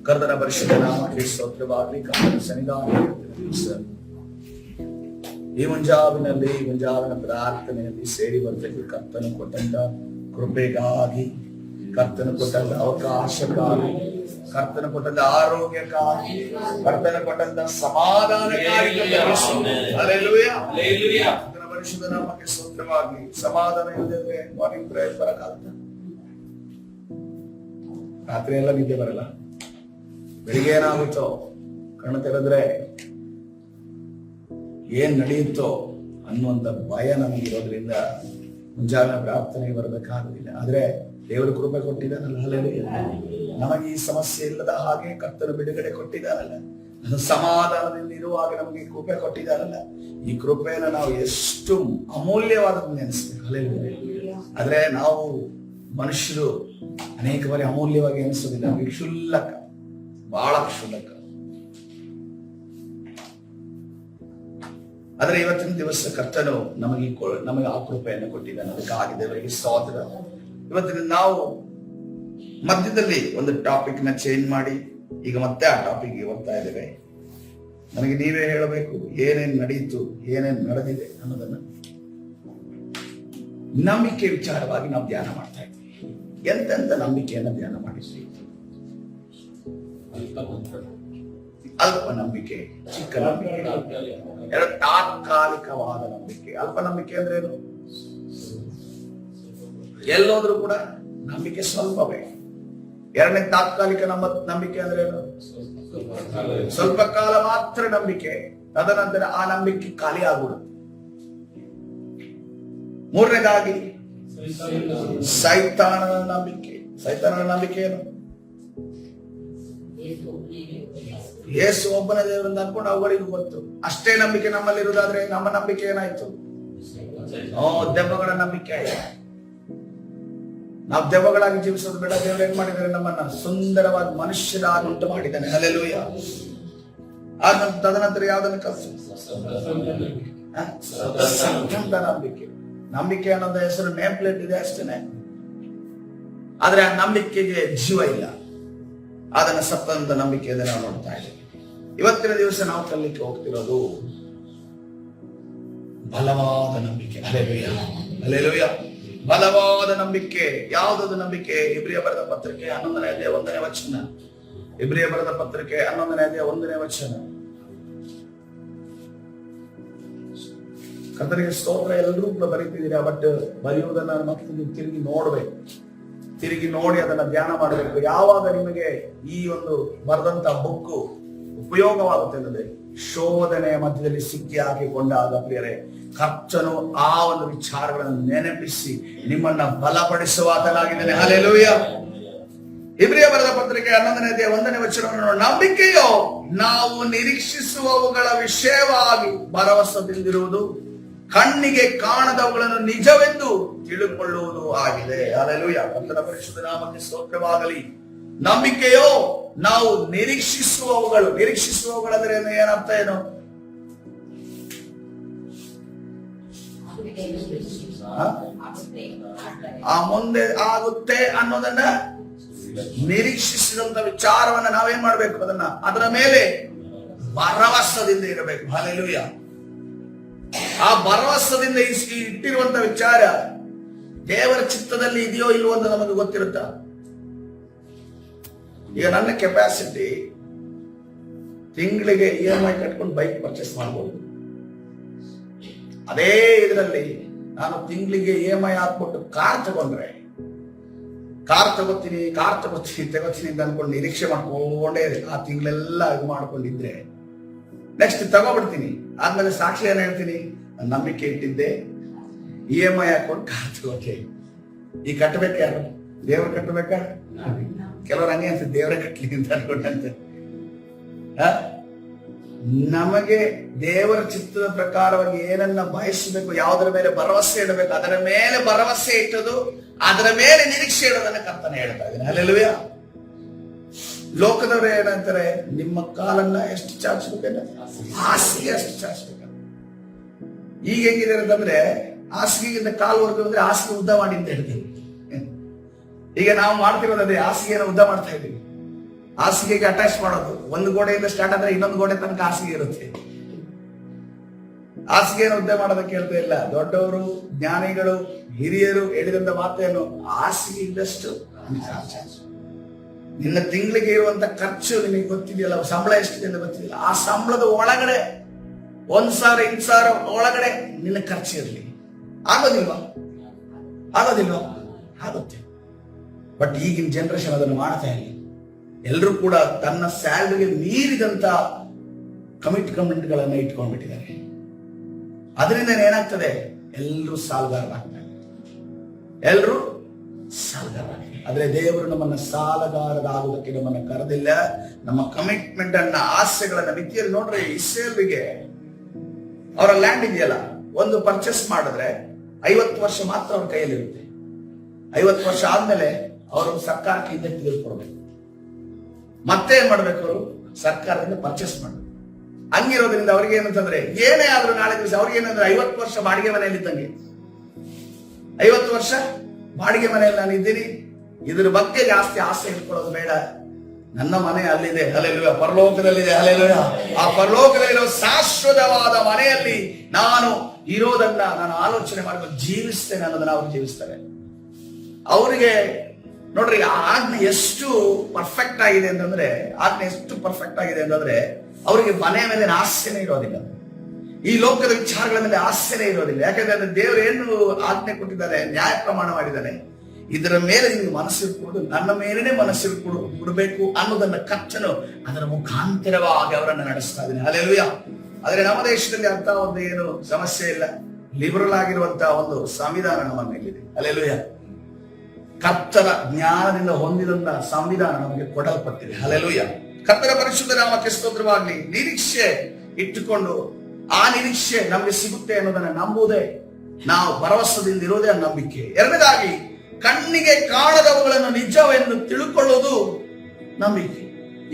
ಕರ್ತನ ಪರಿಶುದ್ಧ ನಾಮಕ್ಕೆ ಸ್ತೋತ್ರವಾಗಲಿ. ಕರ್ತನ ಸನ್ನಿಧಾನದಲ್ಲಿ ಈ ಮುಂಜಾವಿನ ಪ್ರಾರ್ಥನೆಯಲ್ಲಿ ಸೇರಿ ಬರಬೇಕು. ಕರ್ತನು ಕೊಟ್ಟಂತ ಕೃಪೆಗಾಗಿ, ಕರ್ತನು ಕೊಟ್ಟಂತ ಅವಕಾಶಕ್ಕಾಗಿ, ಕರ್ತನು ಕೊಟ್ಟಂತ ಆರೋಗ್ಯಕ್ಕಾಗಿ, ಕರ್ತನು ಕೊಟ್ಟಂತ ಸಮಾಧಾನಕ್ಕಾಗಿ ಕರ್ತನ ಪರಿಶುದ್ಧ ನಾಮಕ್ಕೆ ಸ್ತೋತ್ರವಾಗಲಿ. ಸಮಾಧಾನ ಇಲ್ಲದೆ ಮಾರ್ನಿಂಗ್ ಪ್ರೇಯರ್ ಬರಕ್ಕಾಗ್ತದೆ? ರಾತ್ರಿ ಎಲ್ಲ ನಿದ್ದೆ ಬರಲ್ಲ. ಬೆಳಿಗ್ಗೆ ಏನಾಗುತ್ತೋ ಕಣ್ಣು ತೆರೆದ್ರೆ ಏನ್ ನಡೆಯುತ್ತೋ ಅನ್ನುವಂತ ಭಯ ನಮಗಿರೋದ್ರಿಂದ ಮುಂಜಾನೆ ಪ್ರಾರ್ಥನೆಗೆ ಬರಬೇಕಾಗುದಿಲ್ಲ. ಆದ್ರೆ ದೇವರು ಕೃಪೆ ಕೊಟ್ಟಿದ್ದಾನಲ್ಲ, ಹಲ್ಲೆಲೂಯಾ. ನಮಗೆ ಈ ಸಮಸ್ಯೆ ಇಲ್ಲದ ಹಾಗೆ ಕರ್ತನು ಬಿಡುಗಡೆ ಕೊಟ್ಟಿದ್ದಾನಲ್ಲ, ಸಮಾಧಾನದಿಂದ ಇರುವಾಗ ನಮಗೆ ಕೃಪೆ ಕೊಟ್ಟಿದ್ದಾನಲ್ಲ. ಈ ಕೃಪೆಯನ್ನು ನಾವು ಎಷ್ಟು ಅಮೂಲ್ಯವಾದದ್ದು ನೆನೆಸ್ಬೇಕು, ಹಲ್ಲೆಲೂಯಾ. ಆದ್ರೆ ನಾವು ಮನುಷ್ಯರು ಅನೇಕ ಬಾರಿ ಅಮೂಲ್ಯವಾಗಿ ಎನಿಸೋದಿಲ್ಲ, ಕ್ಷುಲ್ಲಕ, ಬಹಳ ಕ್ಷುಲ್ಲಕ. ಆದ್ರೆ ಇವತ್ತಿನ ದಿವಸ ಕರ್ತನು ನಮಗೆ ಆ ಕೃಪೆಯನ್ನು ಕೊಟ್ಟಿದ್ದಾನೆ. ಅದಕ್ಕಾಗಿ ದೇವರಿಗೆ ಸ್ತೋತ್ರ. ಇವತ್ತಿನ ನಾವು ಮಧ್ಯದಲ್ಲಿ ಒಂದು ಟಾಪಿಕ್ ನ ಚೇಂಜ್ ಮಾಡಿ ಈಗ ಮತ್ತೆ ಆ ಟಾಪಿಕ್ ಬರ್ತಾ ಇದ್ದೇವೆ. ನನಗೆ ನೀವೇ ಹೇಳಬೇಕು ಏನೇನ್ ನಡೀತು, ಏನೇನ್ ನಡೆದಿದೆ ಅನ್ನೋದನ್ನ. ನಂಬಿಕೆ ವಿಚಾರವಾಗಿ ನಾವು ಧ್ಯಾನ ಮಾಡ್ತಾ ಇದ್ವಿ. ಎಂತೆಂತ ನಂಬಿಕೆಯನ್ನ ಧ್ಯಾನ ಮಾಡಿದ್ವಿ. ಅಲ್ಪ ನಂಬಿಕೆ, ಚಿಕ್ಕ ನಂಬಿಕೆ, ಎರಡು ತಾತ್ಕಾಲಿಕವಾದ ನಂಬಿಕೆ. ಅಲ್ಪ ನಂಬಿಕೆ ಅಂದ್ರೆ ಏನು? ಎಲ್ಲೋದ್ರೂ ಕೂಡ ನಂಬಿಕೆ ಸ್ವಲ್ಪವೇ. ಎರಡನೇ ತಾತ್ಕಾಲಿಕ ನಂಬಿಕೆ ಅಂದ್ರೆ ಏನು? ಸ್ವಲ್ಪ ಕಾಲ ಮಾತ್ರ ನಂಬಿಕೆ, ತದನಂತರ ಆ ನಂಬಿಕೆ ಖಾಲಿ ಆಗ್ಬಿಡುತ್ತೆ. ಮೂರನೇದಾಗಿ ಸೈತಾನನ ನಂಬಿಕೆ. ಸೈತಾನನ ನಂಬಿಕೆ ಏನು? ಯೇಸು ಒಬ್ಬನ ದೇವರಿಂದ ಅನ್ಕೊಂಡು ಅವುಗಳಿಗೂ ಗೊತ್ತು. ಅಷ್ಟೇ ನಂಬಿಕೆ ನಮ್ಮಲ್ಲಿ ಇರುವುದಾದ್ರೆ ನಮ್ಮ ನಂಬಿಕೆ ಏನಾಯ್ತು? ದೆವ್ವಗಳ ನಂಬಿಕೆ ಆಯ್ತು. ನಾವು ದೆವ್ವಗಳಾಗಿ ಜೀವಿಸೋದು ಬೇಡ. ದೇವರು ಏನ್ ಮಾಡಿದ್ದಾರೆ? ನಮ್ಮನ್ನ ಸುಂದರವಾದ ಮನುಷ್ಯರಾಗಿ ಉಂಟು ಮಾಡಿದ್ದಾನೆ, ಹಲ್ಲೆಲೂಯಾ. ತದನಂತರ ಯಾವ್ದನ್ನು ಕಲಿಸು? ನಂಬಿಕೆ. ನಂಬಿಕೆ ಅನ್ನೋದ ಹೆಸರು ನೇಮ್ ಪ್ಲೇಟ್ ಇದೆ ಅಷ್ಟೇನೆ, ಆದ್ರೆ ಆ ನಂಬಿಕೆಗೆ ಜೀವ ಇಲ್ಲ. ಅದನ್ನ ಸತ್ತಂತ ನಂಬಿಕೆಯನ್ನು ನಾವು ನೋಡ್ತಾ ಇದ್ದೇವೆ. ಇವತ್ತಿನ ದಿವಸ ನಾವು ಕಲಿಕ್ಕೆ ಹೋಗ್ತಿರೋದು ಬಲವಾದ ನಂಬಿಕೆ, ಹಲ್ಲೆಲೂಯಾ, ಹಲ್ಲೆಲೂಯಾ. ಬಲವಾದ ನಂಬಿಕೆ. ಯಾವುದದು ನಂಬಿಕೆ? ಇಬ್ರಿಯ ಬರೆದ ಪತ್ರಿಕೆ 11ನೇ ಅಧ್ಯಾಯ 1ನೇ ವಚನ. ಇಬ್ರಿಯ ಬರೆದ ಪತ್ರಿಕೆ 11ನೇ ಅಧ್ಯಾಯ 1ನೇ ವಚನ. ಕರ್ತನಿಗೆ ಸ್ತೋತ್ರ. ಎಲ್ಲರೂ ಕೂಡ ಬರೀತಿದ್ದೀರಾ, ಬಟ್ ಬರೆಯುವುದನ್ನ ಮತ್ತೆ ತಿರುಗಿ ನೋಡ್ಬೇಕು. ತಿರುಗಿ ನೋಡಿ ಅದನ್ನ ಧ್ಯಾನ ಮಾಡಬೇಕು. ಯಾವಾಗ ನಿಮಗೆ ಈ ಒಂದು ಬರೆದಂತ ಬುಕ್ಕು ಉಪಯೋಗವಾಗುತ್ತೆ ಅಂದರೆ ಶೋಧನೆಯ ಮಧ್ಯದಲ್ಲಿ ಸಿಕ್ಕಿ ಹಾಕಿಕೊಂಡಾಗ ಪ್ರಿಯರೇ, ಕರ್ತನು ಆ ಒಂದು ವಿಚಾರಗಳನ್ನು ನೆನಪಿಸಿ ನಿಮ್ಮನ್ನ ಬಲಪಡಿಸುವಾತನಾಗಿದ್ದಾನೆ, ಹಲ್ಲೆಲೂಯಾ. ಇಬ್ರಿಯ ಬರೆದ ಪತ್ರಿಕೆ 11ನೇ ಅಧ್ಯಾಯ 1ನೇ ವಚನವನ್ನು, ನಂಬಿಕೆಯೋ ನಾವು ನಿರೀಕ್ಷಿಸುವವುಗಳ ವಿಷಯವಾಗಿ ಭರವಸೆದಿಂದಿರುವುದು, ಕಣ್ಣಿಗೆ ಕಾಣದವುಗಳನ್ನು ನಿಜವೆಂದು ತಿಳಿದುಕೊಳ್ಳುವುದು ಆಗಿದೆ, ಹಲ್ಲೆಲೂಯಾ. ಕರ್ತನ ಪರಿಶುದ್ಧ ನಾಮಕ್ಕೆ ಸ್ತೋತ್ರವಾಗಲಿ. ನಂಬಿಕೆಯೋ ನಾವು ನಿರೀಕ್ಷಿಸುವವುಗಳು. ನಿರೀಕ್ಷಿಸುವವುಗಳಂದ್ರೆ ಏನರ್ಥ? ಏನು? ಆ ಮುಂದೆ ಆಗುತ್ತೆ ಅನ್ನೋದನ್ನ ನಿರೀಕ್ಷಿಸಿದಂತ ವಿಚಾರವನ್ನ ನಾವೇನ್ ಮಾಡ್ಬೇಕು? ಅದರ ಮೇಲೆ ಭರವಸದಿಂದ ಇರಬೇಕು, ಹಲ್ಲೆಲೂಯಾ. ಆ ಭರವಸದಿಂದ ಇಟ್ಟಿರುವಂತ ವಿಚಾರ ದೇವರ ಚಿತ್ತದಲ್ಲಿ ಇದೆಯೋ ಇಲ್ವೋ ಅಂತ ನಮಗೆ ಗೊತ್ತಿರುತ್ತ. ಈಗ ನನ್ನ ಕೆಪಾಸಿಟಿ ತಿಂಗಳಿಗೆ EMI ಕಟ್ಕೊಂಡು ಬೈಕ್ ಪರ್ಚೇಸ್ ಮಾಡಬಹುದು. ಅದೇ ಇದರಲ್ಲಿ ನಾನು ತಿಂಗಳಿಗೆ EMI ಹಾಕ್ಬಿಟ್ಟು ಕಾರ್ ತಗೊಂಡ್ರೆ, ಕಾರ್ ತಗೋತೀನಿ ಅಂತ ಅನ್ಕೊಂಡು ನಿರೀಕ್ಷೆ ಮಾಡ್ಕೊಂಡೇ ಆ ತಿಂಗಳೆಲ್ಲ ಇದು ಮಾಡ್ಕೊಂಡಿದ್ರೆ ನೆಕ್ಸ್ಟ್ ತಗೋಬಿಡ್ತೀನಿ. ಆದ್ಮೇಲೆ ಸಾಕ್ಷಿ ಏನ್ ಹೇಳ್ತೀನಿ? ನಂಬಿಕೆ ಇಟ್ಟಿದ್ದೆ, EMI ಹಾಕೊಂಡು ಕಾರ್ ತಗೋಕೆ. ಈ ಕಟ್ಟಬೇಕು ಯಾರು? ದೇವ್ರು ಕಟ್ಟಬೇಕಾ? ಕೆಲವರು ಹಂಗೆ ಅಂತ ದೇವರೇ ಕಟ್ಲಿ ಅಂತ ಅನ್ಕೊಂಡಂತೆ. ನಮಗೆ ದೇವರ ಚಿತ್ತದ ಪ್ರಕಾರವಾಗಿ ಏನನ್ನ ಬಯಸಬೇಕು, ಯಾವುದರ ಮೇಲೆ ಭರವಸೆ ಇಡಬೇಕು, ಅದರ ಮೇಲೆ ಭರವಸೆ ಇಟ್ಟದು, ಅದರ ಮೇಲೆ ನಿರೀಕ್ಷೆ ಇಡೋದನ್ನ ಕರ್ತನೆ ಹೇಳ್ತಾ ಇದ್ದೀನಿ, ಹಲ್ಲೆಲೂಯಾ. ಲೋಕದವರು ಏನಂತಾರೆ? ನಿಮ್ಮ ಕಾಲನ್ನ ಎಷ್ಟು ಚಾಚಬೇಕಂದ್ರೆ ಹಾಸಿಗೆ ಅಷ್ಟು ಚಾಚಬೇಕ. ಈಗ ಹೆಂಗಿದೆ ಅಂತಂದ್ರೆ ಹಾಸಿಗೆಗಿಂತ ಕಾಲ್ವರೆಗೂ ಅಂದ್ರೆ ಹಾಸಿಗೆ ಉದ್ದ ಮಾಡಿ ಅಂತ ಹೇಳ್ತೀವಿ. ಈಗ ನಾವು ಮಾಡ್ತಿರೋದು ಅದೇ, ಹಾಸಿಗೆಯನ್ನು ಉದ್ದ ಮಾಡ್ತಾ ಇದ್ದೀವಿ. ಹಾಸಿಗೆಗೆ ಅಟ್ಯಾಚ್ ಮಾಡೋದು. ಒಂದು ಗೋಡೆಯಿಂದ ಸ್ಟಾರ್ಟ್ ಆದ್ರೆ ಇನ್ನೊಂದು ಗೋಡೆ ತನಕ ಹಾಸಿಗೆ ಇರುತ್ತೆ. ಹಾಸಿಗೆಯನ್ನು ಉದ್ದೆ ಮಾಡೋದಕ್ಕೆ ಹೇಳ್ತಾ ಇಲ್ಲ. ದೊಡ್ಡವರು, ಜ್ಞಾನಿಗಳು, ಹಿರಿಯರು ಹೇಳಿದಂತ ಮಾತೇನು, ಹಾಸಿಗೆ ಇದ್ದಷ್ಟು ನಿನ್ನ ತಿಂಗಳಿಗೆ ಇರುವಂತ ಖರ್ಚು ನಿನಗೆ ಗೊತ್ತಿದೆಯಲ್ಲ, ಸಂಬಳ ಎಷ್ಟಿದೆ ಅಂತ ಗೊತ್ತಿದೆಯಲ್ಲ, ಆ ಸಂಬಳದ ಒಳಗಡೆ 1,000 2,000 ಒಳಗಡೆ ನಿನ್ನ ಖರ್ಚು ಇರಲಿ. ಆಗೋದಿಲ್ವಾ? ಆಗುತ್ತೆ. ಬಟ್ ಈಗಿನ ಜನರೇಷನ್ ಅದನ್ನು ಮಾಡ್ತಾ ಇಲ್ಲ. ಎಲ್ಲರೂ ಕೂಡ ತನ್ನ ಸ್ಯಾಲರಿಗೆ ಮೀರಿದಂತ ಕಮಿಟ್ಮೆಂಟ್ಗಳನ್ನ ಇಟ್ಕೊಂಡ್ಬಿಟ್ಟಿದ್ದಾರೆ. ಅದರಿಂದ ಏನಾಗ್ತದೆ, ಎಲ್ಲರೂ ಸಾಲಗಾರರಾಗ್ತಾರೆ. ಆದ್ರೆ ದೇವರು ನಮ್ಮನ್ನ ಸಾಲಗಾರರಾಗುವುದಕ್ಕೆ ನಮ್ಮನ್ನ ಕರೆದಿಲ್ಲ. ನಮ್ಮ ಕಮಿಟ್ಮೆಂಟ್ ಅನ್ನ, ಆಸೆಗಳನ್ನ ಮಿತಿಯಲ್ಲಿ ನೋಡ್ರಿ. ಇಸ್ರೇಲ್ಗೆ ಅವರ ಲ್ಯಾಂಡ್ ಇದೆಯಲ್ಲ, ಒಂದು ಪರ್ಚೇಸ್ ಮಾಡಿದ್ರೆ 50 ವರ್ಷ ಮಾತ್ರ ಅವ್ರ ಕೈಯಲ್ಲಿರುತ್ತೆ. 50 ವರ್ಷ ಆದ್ಮೇಲೆ ಅವರು ಸರ್ಕಾರಕ್ಕೆ ಹಿಂದೆ ತೆಗೆದುಕೊಡ್ಬೇಕು. ಮತ್ತೆ ಏನ್ ಮಾಡ್ಬೇಕು, ಅವರು ಸರ್ಕಾರದಿಂದ ಪರ್ಚೇಸ್ ಮಾಡ್ಬೇಕು. ಹಂಗಿರೋದ್ರಿಂದ ಅವ್ರಿಗೆ ಏನಂತಂದ್ರೆ, ಏನೇ ಆದ್ರೂ ನಾಳೆ ದಿವಸ ಅವ್ರಿಗೆ ಏನಂದ್ರೆ 50 ವರ್ಷ ಬಾಡಿಗೆ ಮನೆಯಲ್ಲಿ ಇದ್ದಂಗೆ. 50 ವರ್ಷ ಬಾಡಿಗೆ ಮನೆಯಲ್ಲಿ ನಾನು ಇದ್ದೀನಿ, ಇದ್ರ ಬಗ್ಗೆ ಜಾಸ್ತಿ ಆಸೆ ಇಟ್ಕೊಳ್ಳೋದು ಬೇಡ. ನನ್ನ ಮನೆ ಅಲ್ಲಿದೆ, ಹಲ್ಲೆಲೂಯಾ, ಪರಲೋಕದಲ್ಲಿದೆ, ಹಲ್ಲೆಲೂಯಾ. ಆ ಪರಲೋಕದಲ್ಲಿರೋ ಶಾಶ್ವತವಾದ ಮನೆಯಲ್ಲಿ ನಾನು ಇರೋದನ್ನ ನಾನು ಆಲೋಚನೆ ಮಾಡ್ಕೊಂಡು ಜೀವಿಸ್ತೇನೆ ಅನ್ನೋದನ್ನ ಅವ್ರು ಜೀವಿಸ್ತಾರೆ. ಅವರಿಗೆ ನೋಡ್ರಿ, ಆಜ್ಞೆ ಎಷ್ಟು ಪರ್ಫೆಕ್ಟ್ ಆಗಿದೆ ಅಂತಂದ್ರೆ, ಅವರಿಗೆ ಮನೆ ಮೇಲೆ ಆಸೆನೇ ಇರೋದಿಲ್ಲ, ಈ ಲೋಕದ ವಿಚಾರಗಳ ಮೇಲೆ ಆಸೆನೇ ಇರೋದಿಲ್ಲ. ಯಾಕಂದ್ರೆ ದೇವರು ಏನು ಆಜ್ಞೆ ಕೊಟ್ಟಿದ್ದಾರೆ, ನ್ಯಾಯ ಪ್ರಮಾಣ ಮಾಡಿದ್ದಾನೆ, ಇದರ ಮೇಲೆ ನಿಮ್ಗೆ ಮನಸ್ಸಿರ್ಕೊಡು, ನನ್ನ ಮೇಲೇನೆ ಮನಸ್ಸಿರ್ಕೊಡ್ಬೇಕು ಅನ್ನೋದನ್ನ ಕರ್ತನು ಅದರ ಮುಖಾಂತರವಾಗಿ ಅವರನ್ನ ನಡೆಸ್ತಾ ಇದ್ದಾನೆ. ಹಲ್ಲೆಲೂಯಾ. ಆದ್ರೆ ನಮ್ಮ ದೇಶದಲ್ಲಿ ಅಂತ ಒಂದು ಏನು ಸಮಸ್ಯೆ ಇಲ್ಲ. ಲಿಬರಲ್ ಆಗಿರುವಂತಹ ಒಂದು ಸಂವಿಧಾನ ನಮ್ಮ ಮೇಲಿದೆ. ಹಲ್ಲೆಲೂಯಾ. ಕರ್ತರ ಜ್ಞಾನದಿಂದ ಹೊಂದಿದಂತ ಸಂವಿಧಾನ ನಮಗೆ ಕೊಡಲ್ಪಟ್ಟಿದೆ. ಹಲ್ಲೆಲೂಯಾ. ಕರ್ತರ ಪರಿಶುದ್ಧ ನಾಮಕ್ಕೆ ಸ್ತೋತ್ರವಾಗಲಿ. ನಿರೀಕ್ಷೆ ಇಟ್ಟುಕೊಂಡು ಆ ನಿರೀಕ್ಷೆ ನಮಗೆ ಸಿಗುತ್ತೆ ಅನ್ನೋದನ್ನ ನಂಬುವುದೇ, ನಾವು ಭರವಸದಿಂದ ಇರೋದೇ ಆ ನಂಬಿಕೆ. ಎರಡನೇದಾಗಿ, ಕಣ್ಣಿಗೆ ಕಾಣದವುಗಳನ್ನು ನಿಜವೆಂದು ತಿಳ್ಕೊಳ್ಳೋದು ನಂಬಿಕೆ.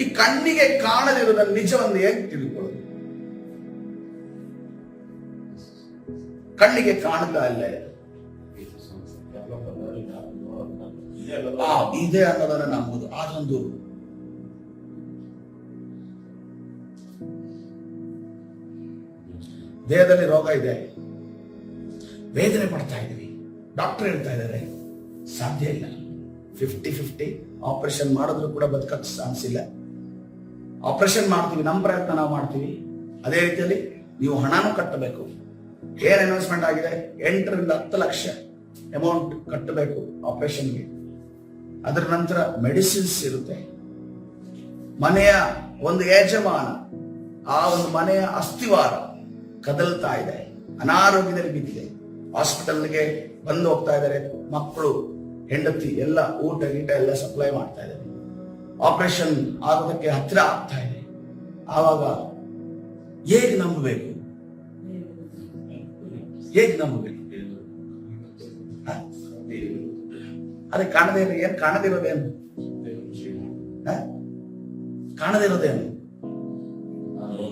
ಈ ಕಣ್ಣಿಗೆ ಕಾಣದಿರುವುದನ್ನು ನಿಜವೆಂದು ಹೇಗೆ ತಿಳ್ಕೊಳ್ಳೋದು? ಕಣ್ಣಿಗೆ ಕಾಣ್ತಾ ಇಲ್ಲ, ಇದೆ ಅನ್ನೋದನ್ನ ನಂಬುದು. ಅದೊಂದು ದೇಹದಲ್ಲಿ ರೋಗ ಇದೆ, ವೇದನೆ ಪಡ್ತಾ ಇದೀವಿ, ಡಾಕ್ಟರ್ ಹೇಳ್ತಾ ಇದ್ದಾರೆ ಸಾಧ್ಯ ಇಲ್ಲ, 50-50, ಆಪರೇಷನ್ ಮಾಡಿದ್ರು ಕೂಡ ಬದುಕಕ್ಕೆ ಚಾನ್ಸ್ ಇಲ್ಲ. ಆಪರೇಷನ್ ಮಾಡ್ತೀವಿ, ನಮ್ಮ ಪ್ರಯತ್ನ ನಾವು ಮಾಡ್ತೀವಿ. ಅದೇ ರೀತಿಯಲ್ಲಿ ನೀವು ಹಣನೂ ಕಟ್ಟಬೇಕು. ಏನ್ ಅನೌನ್ಸ್ಮೆಂಟ್ ಆಗಿದೆ, 8 ರಿಂದ 10 ಲಕ್ಷ ಅಮೌಂಟ್ ಕಟ್ಟಬೇಕು ಆಪರೇಷನ್ಗೆ. ಅದರ ನಂತರ ಮೆಡಿಸಿನ್ಸ್ ಇರುತ್ತೆ. ಮನೆಯ ಒಂದು ಯಜಮಾನ, ಆ ಒಂದು ಮನೆಯ ಅಸ್ಥಿವಾರ ಕದಲ್ತಾ ಇದೆ, ಅನಾರೋಗ್ಯದಲ್ಲಿ ಬಿದ್ದಿದೆ, ಹಾಸ್ಪಿಟಲ್ಗೆ ಬಂದು ಹೋಗ್ತಾ ಇದ್ದಾರೆ, ಮಕ್ಕಳು, ಹೆಂಡತಿ ಎಲ್ಲ ಊಟ ಗೀಟ ಎಲ್ಲ ಸಪ್ಲೈ ಮಾಡ್ತಾ ಇದ್ದಾರೆ. ಆಪರೇಷನ್ ಆಗೋದಕ್ಕೆ ಹತ್ತಿರ ಆಗ್ತಾ ಇದೆ. ಆವಾಗ ಹೇಗೆ ನಂಬಬೇಕು? ಅದೇ ಕಾಣದಿರೋದೇನು?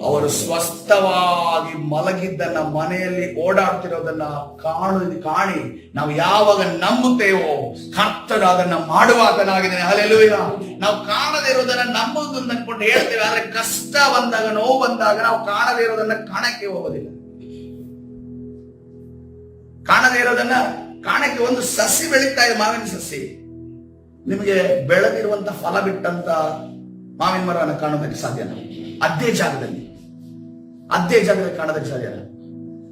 ಅವರು ಸ್ವಸ್ಥವಾಗಿ ಮಲಗಿದ್ದನ್ನ, ಮನೆಯಲ್ಲಿ ಓಡಾಡ್ತಿರೋದನ್ನ ಕಾಣಿ ನಾವು ಯಾವಾಗ ನಂಬುತ್ತೇವೋ ಕರ್ತನು ಅದನ್ನ ಮಾಡುವಾತನಾಗಿದ್ದಾನೆ. ಹಲ್ಲೆಲೂಯಾ. ನಾವು ಕಾಣದೇ ಇರೋದನ್ನ ನಂಬುದು ಅಂದ್ಕೊಂಡು ಹೇಳ್ತೇವೆ, ಆದ್ರೆ ಕಷ್ಟ ಬಂದಾಗ, ನೋವು ಬಂದಾಗ ನಾವು ಕಾಣದೇ ಇರೋದನ್ನ ಕಾಣಕ್ಕೆ ಹೋಗೋದಿಲ್ಲ. ಕಾಣದೇ ಇರೋದನ್ನ ಕಾಣಕ್ಕೆ ಒಂದು ಸಸಿ ಬೆಳೀತಾ ಇದೆ, ಮಾವಿನ ಸಸಿ. ನಿಮಗೆ ಬೆಳೆದಿರುವಂತ ಫಲ ಬಿಟ್ಟಂತ ಮಾವಿನ ಮರನ ಕಾಣೋದಕ್ಕೆ ಸಾಧ್ಯನ? ಅದೇ ಜಾಗದಲ್ಲಿ ಕಾಣೋದಕ್ಕೆ ಸಾಧ್ಯನ?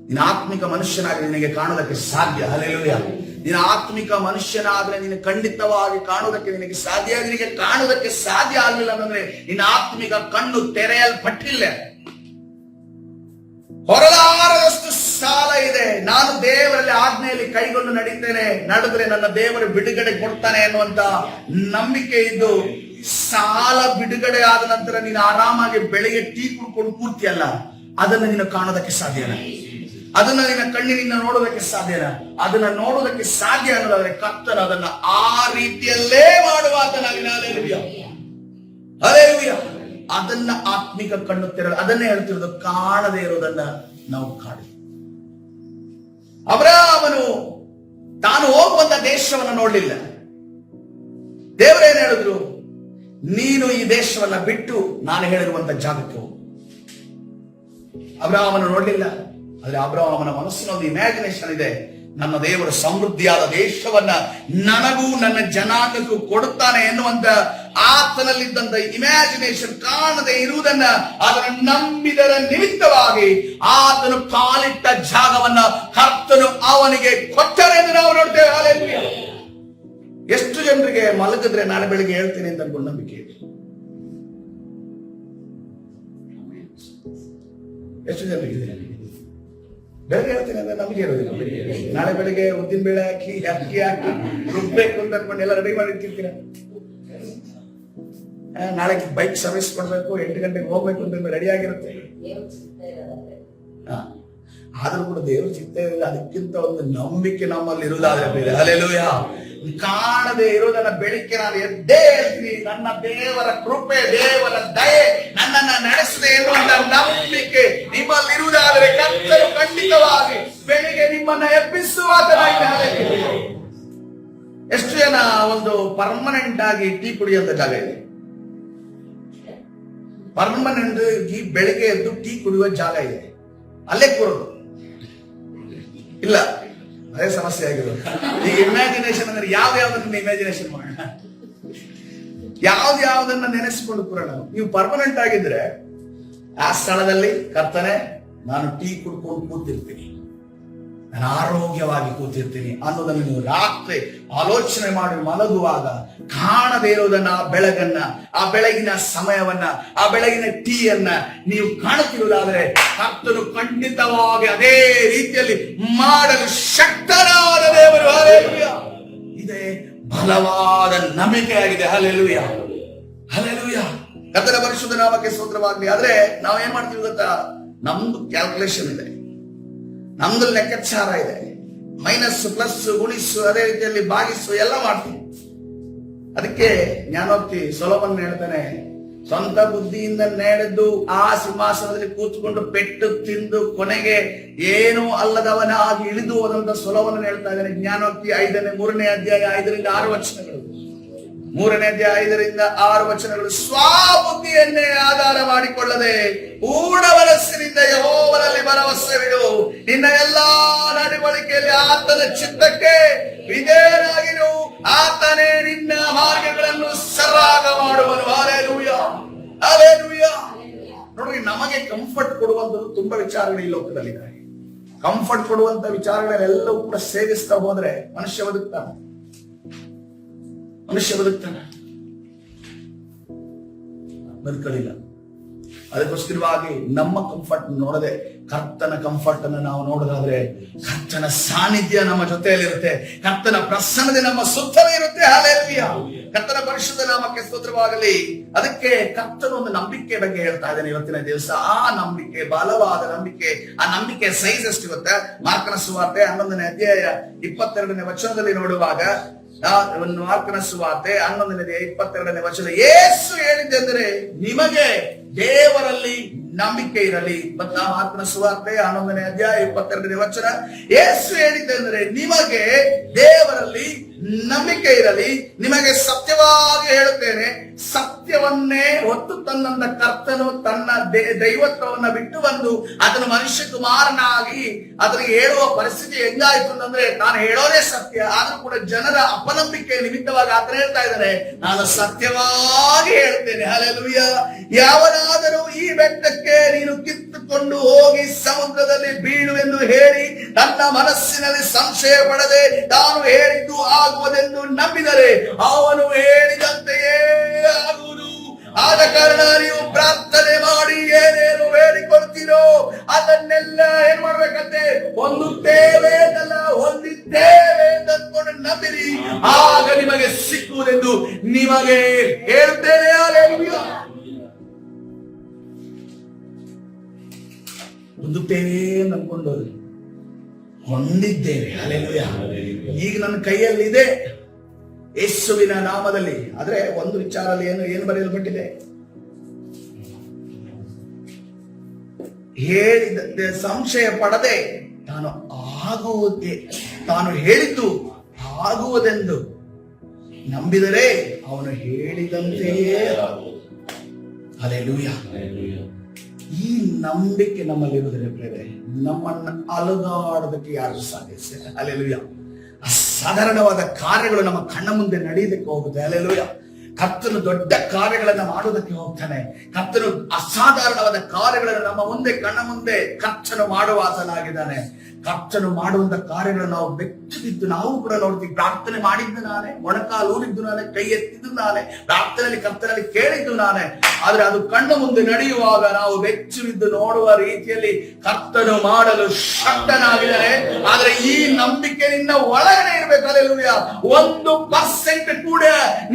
ನೀನು ಆತ್ಮಿಕ ಮನುಷ್ಯನಾಗಿ ನಿನಗೆ ಕಾಣೋದಕ್ಕೆ ಸಾಧ್ಯ. ಹಲ್ಲೆಲೂಯಾ. ನೀನು ಆತ್ಮಿಕ ಮನುಷ್ಯನಾದ್ರೆ ನೀನು ಖಂಡಿತವಾಗಿ ಕಾಣೋದಕ್ಕೆ ನಿನಗೆ ಸಾಧ್ಯ. ನಿನಗೆ ಕಾಣೋದಕ್ಕೆ ಸಾಧ್ಯ ಆಗಲಿಲ್ಲ ಅಂದ್ರೆ ನಿನ್ನ ಆತ್ಮಿಕ ಕಣ್ಣು ತೆರೆಯಲ್ಪಟ್ಟಿಲ್ಲ. ಹೊರಲಾರದಷ್ಟು ಸಾಲ ಇದೆ. ನಾನು ದೇವರಲ್ಲಿ ಆಜ್ಞೆಯಲ್ಲಿ ಕೈಗೊಂಡು ನಡೀತೇನೆ, ನಡೆದ್ರೆ ನನ್ನ ದೇವರು ಬಿಡುಗಡೆ ಕೊಡ್ತಾನೆ ಅನ್ನುವಂತ ನಂಬಿಕೆ ಇದ್ದು, ಸಾಲ ಬಿಡುಗಡೆ ಆದ ನಂತರ ನೀನು ಆರಾಮಾಗಿ ಬೆಳಿಗ್ಗೆ ಟೀ ಕುಡ್ಕೊಂಡು ಕೂರ್ತಿಯಲ್ಲ, ಅದನ್ನ ನೀನು ಕಾಣೋದಕ್ಕೆ ಸಾಧ್ಯನ? ಅದನ್ನ ನಿನ್ನ ಕಣ್ಣಿನಿಂದ ನೋಡೋದಕ್ಕೆ ಸಾಧ್ಯನ? ಅದನ್ನ ನೋಡೋದಕ್ಕೆ ಸಾಧ್ಯ ಅನ್ನೋದಾದ್ರೆ ಕರ್ತನು ಅದನ್ನ ಆ ರೀತಿಯಲ್ಲೇ ಮಾಡುವಾತನಾಗಿ. ಹಲ್ಲೆಲೂಯಾ. ಅದನ್ನ ಆತ್ಮಿಕ ಕಣ್ಣು ತೆರಳು. ಅದನ್ನೇ ಹೇಳ್ತಿರೋದು, ಕಾಣದೇ ಇರೋದನ್ನ ನಾವು ಕಾಣಿ. ಅಬ್ರಹಾಮನು ತಾನು ಹೋಗುವಂತ ದೇಶವನ್ನು ನೋಡ್ಲಿಲ್ಲ. ದೇವರೇನ್ ಹೇಳಿದ್ರು? ನೀನು ಈ ದೇಶವನ್ನ ಬಿಟ್ಟು ನಾನು ಹೇಳಿರುವಂತ ಜಾಗಕ್ಕೆ ಹೋಗು. ಅಬ್ರಹಾಮನ ನೋಡ್ಲಿಲ್ಲ, ಆದ್ರೆ ಅಬ್ರಹಾಮನ ಮನಸ್ಸಿನ ಒಂದು ಇಮ್ಯಾಜಿನೇಷನ್ ಇದೆ, ನನ್ನ ದೇವರ ಸಮೃದ್ಧಿಯಾದ ದೇಶವನ್ನ ನನಗೂ ನನ್ನ ಜನಾಂಗಕ್ಕೂ ಕೊಡುತ್ತಾನೆ ಎನ್ನುವಂತ ಆತನಲ್ಲಿದ್ದಂತ ಇಮ್ಯಾಜಿನೇಷನ್ ಕಾಣದೆ ಇರುವುದನ್ನ ಅದನ್ನು ನಂಬಿದರ ನಿಮಿತ್ತವಾಗಿ ಆತನು ಕಾಲಿಟ್ಟ ಜಾಗವನ್ನ ಕರ್ತನು ಅವನಿಗೆ ಕೊಟ್ಟರೆ ಎಂದು ನಾವು ನೋಡ್ತೇವೆ. ಹಲ್ಲೆಲೂಯಾ. ಎಷ್ಟು ಜನರಿಗೆ ಮಲಗಿದ್ರೆ ನಾಳೆ ಬೆಳಿಗ್ಗೆ ಹೇಳ್ತೀನಿ ಅಂತ ಅನ್ಕೊಂಡು ನಂಬಿಕೆ ಇದೆ? ಎಷ್ಟು ಜನರಿಗೆ ಬೆಳಗ್ಗೆ ಹೇಳ್ತೀನಿ ಅಂದ್ರೆ ನಂಬಿಕೆ ಇರೋದಿಲ್ಲ. ನಾಳೆ ಬೆಳಿಗ್ಗೆ ಉದ್ದಿನ ಬೇಳೆ ಹಾಕಿ ಅಕ್ಕಿ ಹಾಕಿ ರುಬ್ಬೇಕು ಅಂತ ಅನ್ಕೊಂಡು ಎಲ್ಲ ರೆಡಿ ಮಾಡಿ ಇಟ್ಟಿರ್ತೀರ. ನಾಳೆ ಬೈಕ್ ಸರ್ವಿಸ್ ಕೊಡ್ಬೇಕು, 8 ಗಂಟೆಗೆ ಹೋಗ್ಬೇಕು ಅಂತ ರೆಡಿ ಆಗಿರುತ್ತೆ. ಆದ್ರೂ ಕೂಡ ದೇವ್ರ ಚಿತ್ತ ಇರಲಿಲ್ಲ. ಅದಕ್ಕಿಂತ ಒಂದು ನಂಬಿಕೆ ನಮ್ಮಲ್ಲಿ ಇರುವುದಾದ್ರೆ ಬೇರೆ. ಹಲ್ಲೆಲೂಯಾ. ಕಾಣದೆ ಇರೋದನ್ನ ಬೆಳಿಗ್ಗೆ ನಾನು ಎದ್ದೇ ಹೇಳ್ತೀನಿ, ನನ್ನ ದೇವರ ಕೃಪೆ, ದೇವರ ದಯೆ ನನ್ನನ್ನ ನಡೆಸಿದೆ ಎನ್ನುವಂತ ನಂಬಿಕೆ ನಿಮ್ಮಲ್ಲಿರುವುದಾದರೆ ಕರ್ತನು ಖಂಡಿತವಾಗಿ ಬೆಳಿಗ್ಗೆ ನಿಮ್ಮನ್ನ ಎಬ್ಬಿಸುವಾತನಾಗಿದ್ದಾನೆ. ಎಷ್ಟು ಜನ ಒಂದು ಪರ್ಮನೆಂಟ್ ಆಗಿ ಟೀ ಕುಡಿಯುವಂತ ಜಾಗ ಇದೆ? ಪರ್ಮನೆಂಟ್ ಆಗಿ ಬೆಳಿಗ್ಗೆ ಎದ್ದು ಟೀ ಕುಡಿಯುವ ಜಾಗ ಇದೆ, ಅಲ್ಲೇ ಕೂರೋದು ಇಲ್ಲ. ಅದೇ ಸಮಸ್ಯೆ ಆಗಿರೋದು. ಈಗ ಇಮ್ಯಾಜಿನೇಷನ್ ಅಂದ್ರೆ ಯಾವ್ದನ್ನ ಇಮ್ಯಾಜಿನೇಷನ್ ಮಾಡೋಣ, ಯಾವ್ದನ್ನ ನೆನೆಸ್ಕೊಂಡು ಕೂರೋಣ. ನೀವು ಪರ್ಮನೆಂಟ್ ಆಗಿದ್ರೆ ಆ ಸ್ಥಳದಲ್ಲಿ ಕರ್ತನೆ ನಾನು ಟೀ ಕುಡ್ಕೊಂಡು ಕೂತಿರ್ತೀನಿ, ನಾನು ಆರೋಗ್ಯವಾಗಿ ಕೂತಿರ್ತೀನಿ ಅನ್ನೋದನ್ನು ನೀವು ರಾತ್ರಿ ಆಲೋಚನೆ ಮಾಡಿ ಮಲಗುವಾಗ ಕಾಣದೇ ಇರೋದನ್ನ, ಆ ಬೆಳಗನ್ನ, ಆ ಬೆಳಗಿನ ಸಮಯವನ್ನ, ಆ ಬೆಳಗಿನ ಟೀಯನ್ನ ನೀವು ಕಾಣುತ್ತಿರುವುದಾದರೆ ಕರ್ತನು ಖಂಡಿತವಾಗಿ ಅದೇ ರೀತಿಯಲ್ಲಿ ಮಾಡಲು ಶಕ್ತನಾದ ದೇವರು. ಹಲ್ಲೆಲೂಯಾ. ಇದೇ ಬಲವಾದ ನಂಬಿಕೆಯಾಗಿದೆ. Hallelujah, hallelujah. ಕರ್ತನ ಪರಿಶುದ್ಧ ನಾಮಕ್ಕೆ ಸ್ತೋತ್ರವಾಗಲಿ. ಆದ್ರೆ ನಾವೇನ್ ಮಾಡ್ತೀವಿ ಗೊತ್ತಾ? ನಮ್ದು ಕ್ಯಾಲ್ಕುಲೇಷನ್ ಇದೆ, ನಮ್ದು ಲೆಕ್ಕಾಚಾರ ಇದೆ, ಮೈನಸ್ ಪ್ಲಸ್ ಗುಣಿಸು ಅದೇ ರೀತಿಯಲ್ಲಿ ಭಾಗಿಸು ಎಲ್ಲ ಮಾಡ್ತೀವಿ. ಅದಕ್ಕೆ ಜ್ಞಾನೋಕ್ತಿ ಸೊಲೊಮನ್ ಹೇಳ್ತಾನೆ, ಸ್ವಂತ ಬುದ್ಧಿಯಿಂದ ನಡೆದು ಆ ಸಿಂಹಾಸನದಲ್ಲಿ ಕೂತ್ಕೊಂಡು ಪೆಟ್ಟು ತಿಂದು ಕೊನೆಗೆ ಏನೂ ಅಲ್ಲದವನಾಗಿ ಇಳಿದು ಹೋದಂತ ಸೊಲೊಮನ್ ಹೇಳ್ತಾ ಇದ್ದಾನೆ. ಜ್ಞಾನೋಕ್ತಿ 3ನೇ ಅಧ್ಯಾಯ 5ರಿಂದ 6 ವಚನಗಳು. 3ನೇ ಅಧ್ಯಾಯ 5ರಿಂದ 6 ವಚನಗಳು. ಸ್ವಬುದ್ಧಿಯನ್ನೇ ಆಧಾರ ಮಾಡಿಕೊಳ್ಳದೆ ಪೂರ್ಣ ಮನಸ್ಸಿನಿಂದ ಯೆಹೋವನಲ್ಲಿ ಭರವಸೆವಿಡು, ನಿನ್ನ ಎಲ್ಲಾ ನಡವಳಿಕೆಯಲ್ಲಿ ಆತನ ಚಿತ್ತಕ್ಕೆ ವಿಧೇಯನಾಗಿರು, ಆತನೇ ನಿನ್ನ ಮಾರ್ಗಗಳನ್ನು ಸರಾಗ ಮಾಡುವನು. Hallelujah, hallelujah. ನೋಡ್ರಿ, ನಮಗೆ ಕಂಫರ್ಟ್ ಕೊಡುವಂತದ್ದು ತುಂಬಾ ವಿಚಾರಗಳು ಈ ಲೋಕದಲ್ಲಿದೆ. ಕಂಫರ್ಟ್ ಕೊಡುವಂತ ವಿಚಾರಗಳೆಲ್ಲವೂ ಕೂಡ ಸೇವಿಸ್ತಾ ಹೋದ್ರೆ ಮನುಷ್ಯ ಬದುಕ್ತಾನೆ. ಬದುಕಲಿಲ್ಲ. ಅದಕ್ಕೋಸ್ಕರವಾಗಿ ನಮ್ಮ ಕಂಫರ್ಟ್ ನೋಡದೆ ಕರ್ತನ ಕಂಫರ್ಟ್ ಅನ್ನು ನಾವು ನೋಡೋದಾದ್ರೆ ಕರ್ತನ ಸಾನ್ನಿಧ್ಯ ನಮ್ಮ ಜೊತೆಯಲ್ಲಿರುತ್ತೆ, ಕರ್ತನ ಪ್ರಸನ್ನತೆ ನಮ್ಮ ಸುತ್ತಲೇ ಇರುತ್ತೆ. ಹಲ್ಲೆಲೂಯಾ. ಕರ್ತನ ಪರಿಶುದ್ಧ ನಾಮಕ್ಕೆ ಸ್ತೋತ್ರವಾಗಲಿ. ಅದಕ್ಕೆ ಕರ್ತನ ಒಂದು ನಂಬಿಕೆ ಬಗ್ಗೆ ಹೇಳ್ತಾ ಇದ್ದೇನೆ ಇವತ್ತಿನ ದಿವಸ. ಆ ನಂಬಿಕೆ ಬಲವಾದ ನಂಬಿಕೆ. ಆ ನಂಬಿಕೆ ಸೈಜ್ ಎಷ್ಟು ಗೊತ್ತಾ? ಮಾರ್ಕನ ಸುವಾರ್ತೆ 11ನೇ ಅಧ್ಯಾಯ 22ನೇ ವಚನದಲ್ಲಿ ನೋಡುವಾಗ, ಮಾರ್ಕನ ಸುವಾರ್ತೆ 11ನೇ ಅಧ್ಯಾಯ 22ನೇ ವಚನ, ಯೇಸು ಹೇಳಿದ್ದೆಂದರೆ ನಿಮಗೆ ದೇವರಲ್ಲಿ ನಂಬಿಕೆ ಇರಲಿ. ಮಾರ್ಕನ ಸುವಾರ್ತೆ 11ನೇ ಅಧ್ಯಾಯ 22ನೇ ವಚನ, ಯೇಸು ಹೇಳಿದ್ದೆಂದರೆ ನಿಮಗೆ ದೇವರಲ್ಲಿ ನಂಬಿಕೆ ಇರಲಿ. ನಿಮಗೆ ಸತ್ಯವಾಗಿ ಹೇಳುತ್ತೇನೆ, ಸತ್ಯವನ್ನೇ ಹೊತ್ತು ತನ್ನಂತ ಕರ್ತನು ತನ್ನ ದೈವತ್ವವನ್ನ ಬಿಟ್ಟು ಬಂದು ಅದನ್ನು ಮನುಷ್ಯ ಕುಮಾರನಾಗಿ ಅದರಿಗೆ ಹೇಳುವ ಪರಿಸ್ಥಿತಿ ಹೆಂಗಾಯ್ತು ಅಂತಂದ್ರೆ, ತಾನು ಹೇಳೋದೇ ಸತ್ಯ, ಆದ್ರೂ ಕೂಡ ಜನರ ಅಪನಂಬಿಕೆ ನಿಮಿತ್ತವಾಗಿ ಆತನ ಹೇಳ್ತಾ ಇದ್ದಾನೆ, ನಾನು ಸತ್ಯವಾಗಿ ಹೇಳ್ತೇನೆ. ಹಲ್ಲೆಲೂಯಾ. ಯಾವನಾದರೂ ಈ ಬೆಟ್ಟಕ್ಕೆ ನೀನು ಕಿತ್ತುಕೊಂಡು ಹೋಗಿ ಸಮುದ್ರದಲ್ಲಿ ಬೀಳು ಎಂದು ಹೇಳಿ ನನ್ನ ಮನಸ್ಸಿನಲ್ಲಿ ಸಂಶಯ ಪಡದೆ ತಾನು ಹೇಳಿದ್ದು ಆಗುವುದೆಂದು ನಂಬಿದರೆ ಅವನು ಹೇಳಿದಂತೆಯೇ ಆಗುವುದು. ಆದ ಕಾರಣ ನೀವು ಪ್ರಾರ್ಥನೆ ಮಾಡಿ ಏನೇನು ಹೇಳಿಕೊಳ್ತೀರೋ ಅದನ್ನೆಲ್ಲ ಏನ್ ಮಾಡ್ಬೇಕಂತೆ? ಹೊಂದುತ್ತೇವೆ ಅಂತಲ್ಲ, ಹೊಂದಿದ್ದೇವೆ ಅಂತ ಅಂದ್ಕೊಂಡು ನಂಬಿರಿ, ಆಗ ನಿಮಗೆ ಸಿಕ್ಕುವುದೆಂದು ನಿಮಗೆ ಹೇಳುತ್ತೇನೆ. ಹಲ್ಲೆಲೂಯಾ. ಹೊಂದುತ್ತೇವೆ ಅಂತ ಅಂದ್ಕೊಂಡು ಹೊಂದಿದ್ದೇವೆ. ಹಲ್ಲೆಲೂಯಾ. ಈಗ ನನ್ನ ಕೈಯಲ್ಲಿದೆ ಯೇಸುವಿನ ನಾಮದಲ್ಲಿ. ಆದ್ರೆ ಒಂದು ವಿಚಾರದಲ್ಲಿ ಏನು ಬರೆಯಲ್ಪಟ್ಟಿದೆ? ಹೇಳಿದ ಸಂಶಯ ಪಡದೆ ತಾನು ಹೇಳಿದ್ದು ಆಗುವುದೆಂದು ನಂಬಿದರೆ ಅವನು ಹೇಳಿದಂತೆಯೇ. ಹಲ್ಲೆಲೂಯಾ. ಈ ನಂಬಿಕೆ ನಮ್ಮಲ್ಲಿರುವುದರ ಪ್ರೇರೆ ನಮ್ಮನ್ನು ಅಲುಗಾಡೋದಕ್ಕೆ ಯಾರು ಸಾಧಿಸಿಲ್ಲ. ಹಲ್ಲೆಲೂಯಾ. ಅಸಾಧಾರಣವಾದ ಕಾರ್ಯಗಳು ನಮ್ಮ ಕಣ್ಣ ಮುಂದೆ ನಡೆಯೋದಕ್ಕೆ ಹೋಗುತ್ತೆ. ಹಲ್ಲೆಲೂಯಾ. ಕರ್ತನು ದೊಡ್ಡ ಕಾರ್ಯಗಳನ್ನ ಮಾಡೋದಕ್ಕೆ ಹೋಗ್ತಾನೆ. ಕರ್ತನು ಅಸಾಧಾರಣವಾದ ಕಾರ್ಯಗಳನ್ನು ನಮ್ಮ ಮುಂದೆ ಕಣ್ಣ ಮುಂದೆ ಕರ್ತನು ಮಾಡುವ ಆತನಾಗಿದ್ದಾನೆ. ಕರ್ತನು ಮಾಡುವಂತ ಕಾರ್ಯಗಳನ್ನು ನಾವು ಬೆಚ್ಚು ಬಿದ್ದು ನಾವು ಕೂಡ ನೋಡ್ತೀವಿ. ಪ್ರಾರ್ಥನೆ ಮಾಡಿದ್ದು ನಾನೇ, ಮೊಣಕಾಲು ಊರಿದ್ದು ನಾನೇ, ಕೈ ಎತ್ತಿದ್ದು ನಾನೇ, ಪ್ರಾರ್ಥನೆಯಲ್ಲಿ ಕರ್ತನಲ್ಲಿ ಕೇಳಿದ್ದು ನಾನೇ. ಆದ್ರೆ ಅದು ಕಣ್ಣ ಮುಂದೆ ನಡೆಯುವಾಗ ನಾವು ಬೆಚ್ಚು ಬಿದ್ದು ನೋಡುವ ರೀತಿಯಲ್ಲಿ ಕರ್ತನು ಮಾಡಲು ಶಕ್ತನಾಗಿದ್ದಾನೆ. ಆದ್ರೆ ಈ ನಂಬಿಕೆ ನಿನ್ನ ಒಳಗಡೆ ಇರಬೇಕು. ಹಲ್ಲೆಲೂಯಾ. 1% ಕೂಡ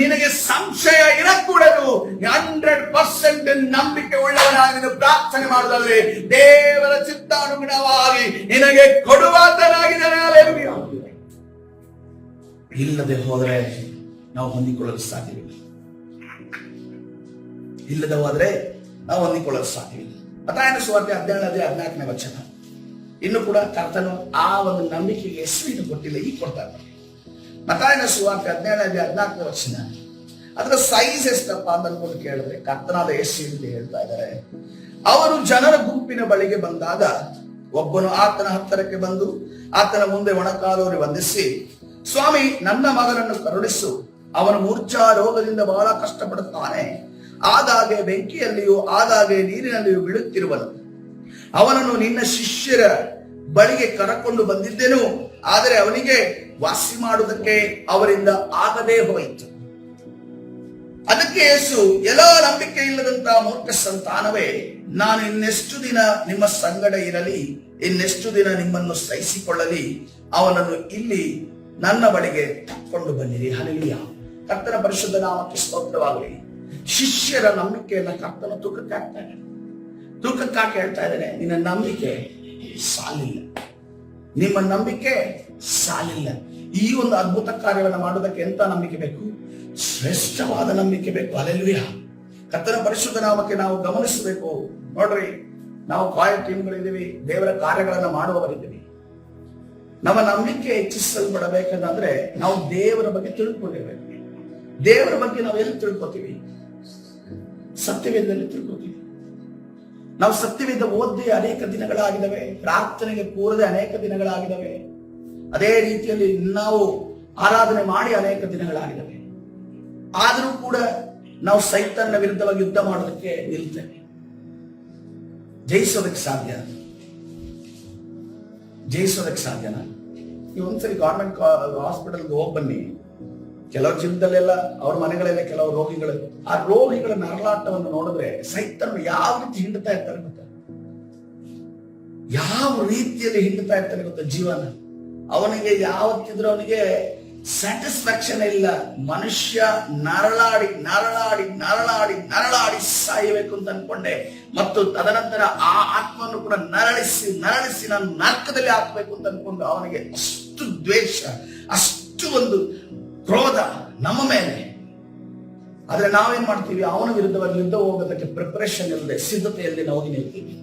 ನಿನಗೆ ಸಂಶಯ ಇರಕೂಡದು. 100% ನಂಬಿಕೆ ಉಳ್ಳವನಾಗಿ ಪ್ರಾರ್ಥನೆ ಮಾಡುವುದಾದ್ರೆ ದೇವರ ಚಿತ್ತಾನುಗುಣವಾಗಿ ನಿನಗೆ ಕೊಡುವಾತನಾಗಿದ್ದಾನೆ. ಹಲ್ಲೆಲೂಯಾ. ಇಲ್ಲದೆ ಹೋದರೆ ನಾವು ಹೊಂದಿಕೊಳ್ಳಲು ಸಾಧ್ಯವಿಲ್ಲ. ಇಲ್ಲದೆ ಹೋದ್ರೆ ನಾವು ಹೊಂದಿಕೊಳ್ಳಲು ಸಾಧ್ಯವಿಲ್ಲ. ಮತ್ತಾಯನ ಸುವಾರ್ತೆ 17-14 ವಚನ. ಇನ್ನು ಕೂಡ ಕರ್ತನು ಆ ಒಂದು ನಂಬಿಕೆಗೆ ಹೆಸರಿನ ಕೊಟ್ಟಿಲ್ಲ, ಈಗ ಕೊಡ್ತಾ ಇದ್ದಾರೆ. ಮತ್ತಾಯನ ಸುವಾರ್ತೆ 17-14 ವಚನ. ಅದರ ಸೈಜ್ ಎಷ್ಟಪ್ಪ ಅಂತ ಅನ್ಕೊಂಡು ಕೇಳಿದ್ರೆ ಕರ್ತನಾದ ಯೇಸು ಅಂತ ಹೇಳ್ತಾ ಇದ್ದಾರೆ. ಅವರು ಜನರ ಗುಂಪಿನ ಬಳಿಗೆ ಬಂದಾಗ ಒಬ್ಬನು ಆತನ ಹತ್ತಿರಕ್ಕೆ ಬಂದು ಆತನ ಮುಂದೆ ಮೊಣಕಾಲೂರಿ ವಂದಿಸಿ, ಸ್ವಾಮಿ, ನನ್ನ ಮಗನನ್ನು ಕರುಣಿಸು, ಅವನು ಮೂರ್ಛಾ ರೋಗದಿಂದ ಬಹಳ ಕಷ್ಟಪಡುತ್ತಾನೆ. ಆದಾಗೆ ಬೆಂಕಿಯಲ್ಲಿಯೂ ಆದಾಗೆ ನೀರಿನಲ್ಲಿಯೂ ಬೀಳುತ್ತಿರುವನು. ಅವನನ್ನು ನಿನ್ನ ಶಿಷ್ಯರ ಬಳಿಗೆ ಕರಕೊಂಡು ಬಂದಿದ್ದೆನು, ಆದರೆ ಅವನಿಗೆ ವಾಸಿ ಮಾಡುವುದಕ್ಕೆ ಅವರಿಂದ ಆಗದೇ ಹೋಯಿತು. ಅದಕ್ಕೆ ಯೇಸು, ಎಲ್ಲ ನಂಬಿಕೆ ಇಲ್ಲದಂತ ಮೂರ್ಖ ಸಂತಾನವೇ, ನಾನು ಇನ್ನೆಷ್ಟು ದಿನ ನಿಮ್ಮ ಸಂಗಡ ಇರಲಿ, ಇನ್ನೆಷ್ಟು ದಿನ ನಿಮ್ಮನ್ನು ಸಹಿಸಿಕೊಳ್ಳಲಿ, ಅವನನ್ನು ಇಲ್ಲಿ ನನ್ನ ಬಳಿಗೆ ತಕ್ಕೊಂಡು ಬನ್ನಿರಿ. ಹಲ್ಲೆಲೂಯಾ. ಕರ್ತನ ಪರಿಶುದ್ಧ ನಾಮಕ್ಕೆ ಸ್ತೋತ್ರವಾಗಲಿ. ಶಿಷ್ಯರ ನಂಬಿಕೆಯನ್ನ ಕರ್ತನ ತೂಕಕ್ಕೆ ಹಾಕ್ತಾನೆ. ತೂಕಕ್ಕಾಗಿ ಹೇಳ್ತಾ ಇದ್ದಾನೆ, ನಿನ್ನ ನಂಬಿಕೆ ಸಾಲಿಲ್ಲ, ನಿಮ್ಮ ನಂಬಿಕೆ ಸಾಲಿಲ್ಲ. ಈ ಒಂದು ಅದ್ಭುತ ಕಾರ್ಯವನ್ನು ಮಾಡೋದಕ್ಕೆ ಎಂತ ನಂಬಿಕೆ ಬೇಕು? ಶ್ರೇಷ್ಠವಾದ ನಂಬಿಕೆ ಬೇಕು. ಹಲ್ಲೆಲೂಯಾ. ಕರ್ತನ ಪರಿಶುದ್ಧ ನಾಮಕ್ಕೆ ನಾವು ಗಮನಿಸಬೇಕು. ನೋಡ್ರಿ, ನಾವು ಕಾಯಕ ಟೀಮ್ಗಳಿದ್ದೀವಿ, ದೇವರ ಕಾರ್ಯಗಳನ್ನ ಮಾಡುವವರಿದ್ದೀವಿ. ನಮ್ಮ ನಂಬಿಕೆ ಹೆಚ್ಚಿಸಲ್ಪಡಬೇಕಂದ್ರೆ ನಾವು ದೇವರ ಬಗ್ಗೆ ತಿಳ್ಕೊಂಡಿರ್ಬೇಕು. ದೇವರ ಬಗ್ಗೆ ನಾವು ಎಲ್ಲಿ ತಿಳ್ಕೊತೀವಿ? ಸತ್ಯವೇದದಲ್ಲಿ ತಿಳ್ಕೊತೀವಿ. ನಾವು ಸತ್ಯವೇದ ಓದಿ ಅನೇಕ ದಿನಗಳಾಗಿದ್ದಾವೆ, ಪ್ರಾರ್ಥನೆಗೆ ಕೂರದೆ ಅನೇಕ ದಿನಗಳಾಗಿದ್ದಾವೆ. ಅದೇ ರೀತಿಯಲ್ಲಿ ನಾವು ಆರಾಧನೆ ಮಾಡಿ ಅನೇಕ ದಿನಗಳಾಗಿದ್ದಾವೆ. ಆದರೂ ಕೂಡ ನಾವು ಸೈತಾನನ ವಿರುದ್ಧವಾಗಿ ಯುದ್ಧ ಮಾಡೋದಕ್ಕೆ ನಿಲ್ತೇವೆ. ಜಯಿಸೋದಕ್ಕೆ ಸಾಧ್ಯನಾ? ನೀವು ಒಂದ್ಸರಿ ಗೌರ್ಮೆಂಟ್ ಹಾಸ್ಪಿಟಲ್ಗೆ ಹೋಗಿ ಬನ್ನಿ. ಕೆಲವ್ರ ಜೀವನದಲ್ಲೆಲ್ಲ ಅವ್ರ ಮನೆಗಳೆಲ್ಲ ಕೆಲವು ರೋಗಿಗಳು, ಆ ರೋಗಿಗಳ ನರಳಾಟವನ್ನು ನೋಡಿದ್ರೆ ಸೈತಾನ ಯಾವ ರೀತಿ ಹಿಂಡ್ತಾ ಇರ್ತಾರೆ ಗೊತ್ತಾ? ಯಾವ ರೀತಿಯಲ್ಲಿ ಹಿಂಡ್ತಾ ಇರ್ತಾನೆ ಗೊತ್ತಾ? ಜೀವನ ಅವನಿಗೆ ಯಾವತ್ತಿದ್ರು ಅವನಿಗೆ ಸ್ಯಾಟಿಸ್ಫ್ಯಾಕ್ಷನ್ ಇಲ್ಲ. ಮನುಷ್ಯ ನರಳಾಡಿ ನರಳಾಡಿ ನರಳಾಡಿ ನರಳಾಡಿ ಸಾಯಬೇಕು ಅಂತ ಅನ್ಕೊಂಡೆ, ಮತ್ತು ತದನಂತರ ಆ ಆತ್ಮವನ್ನು ಕೂಡ ನರಳಿಸಿ ನರಳಿಸಿ ನಾನು ನರಕದಲ್ಲಿ ಹಾಕಬೇಕು ಅಂತ ಅನ್ಕೊಂಡು ಅವನಿಗೆ ಅಷ್ಟು ದ್ವೇಷ, ಅಷ್ಟು ಒಂದು ಕ್ರೋಧ ನಮ್ಮ ಮೇಲೆ. ಆದ್ರೆ ನಾವೇನ್ ಮಾಡ್ತೀವಿ? ಅವನ ವಿರುದ್ಧವಾಗಿ ಯುದ್ಧ ಹೋಗೋದಕ್ಕೆ ಪ್ರಿಪರೇಷನ್ ಇಲ್ಲದೆ, ಸಿದ್ಧತೆ ಇಲ್ಲದೆ ನಾವು ಹೋಗಿ ನಿಲ್ತೀವಿ.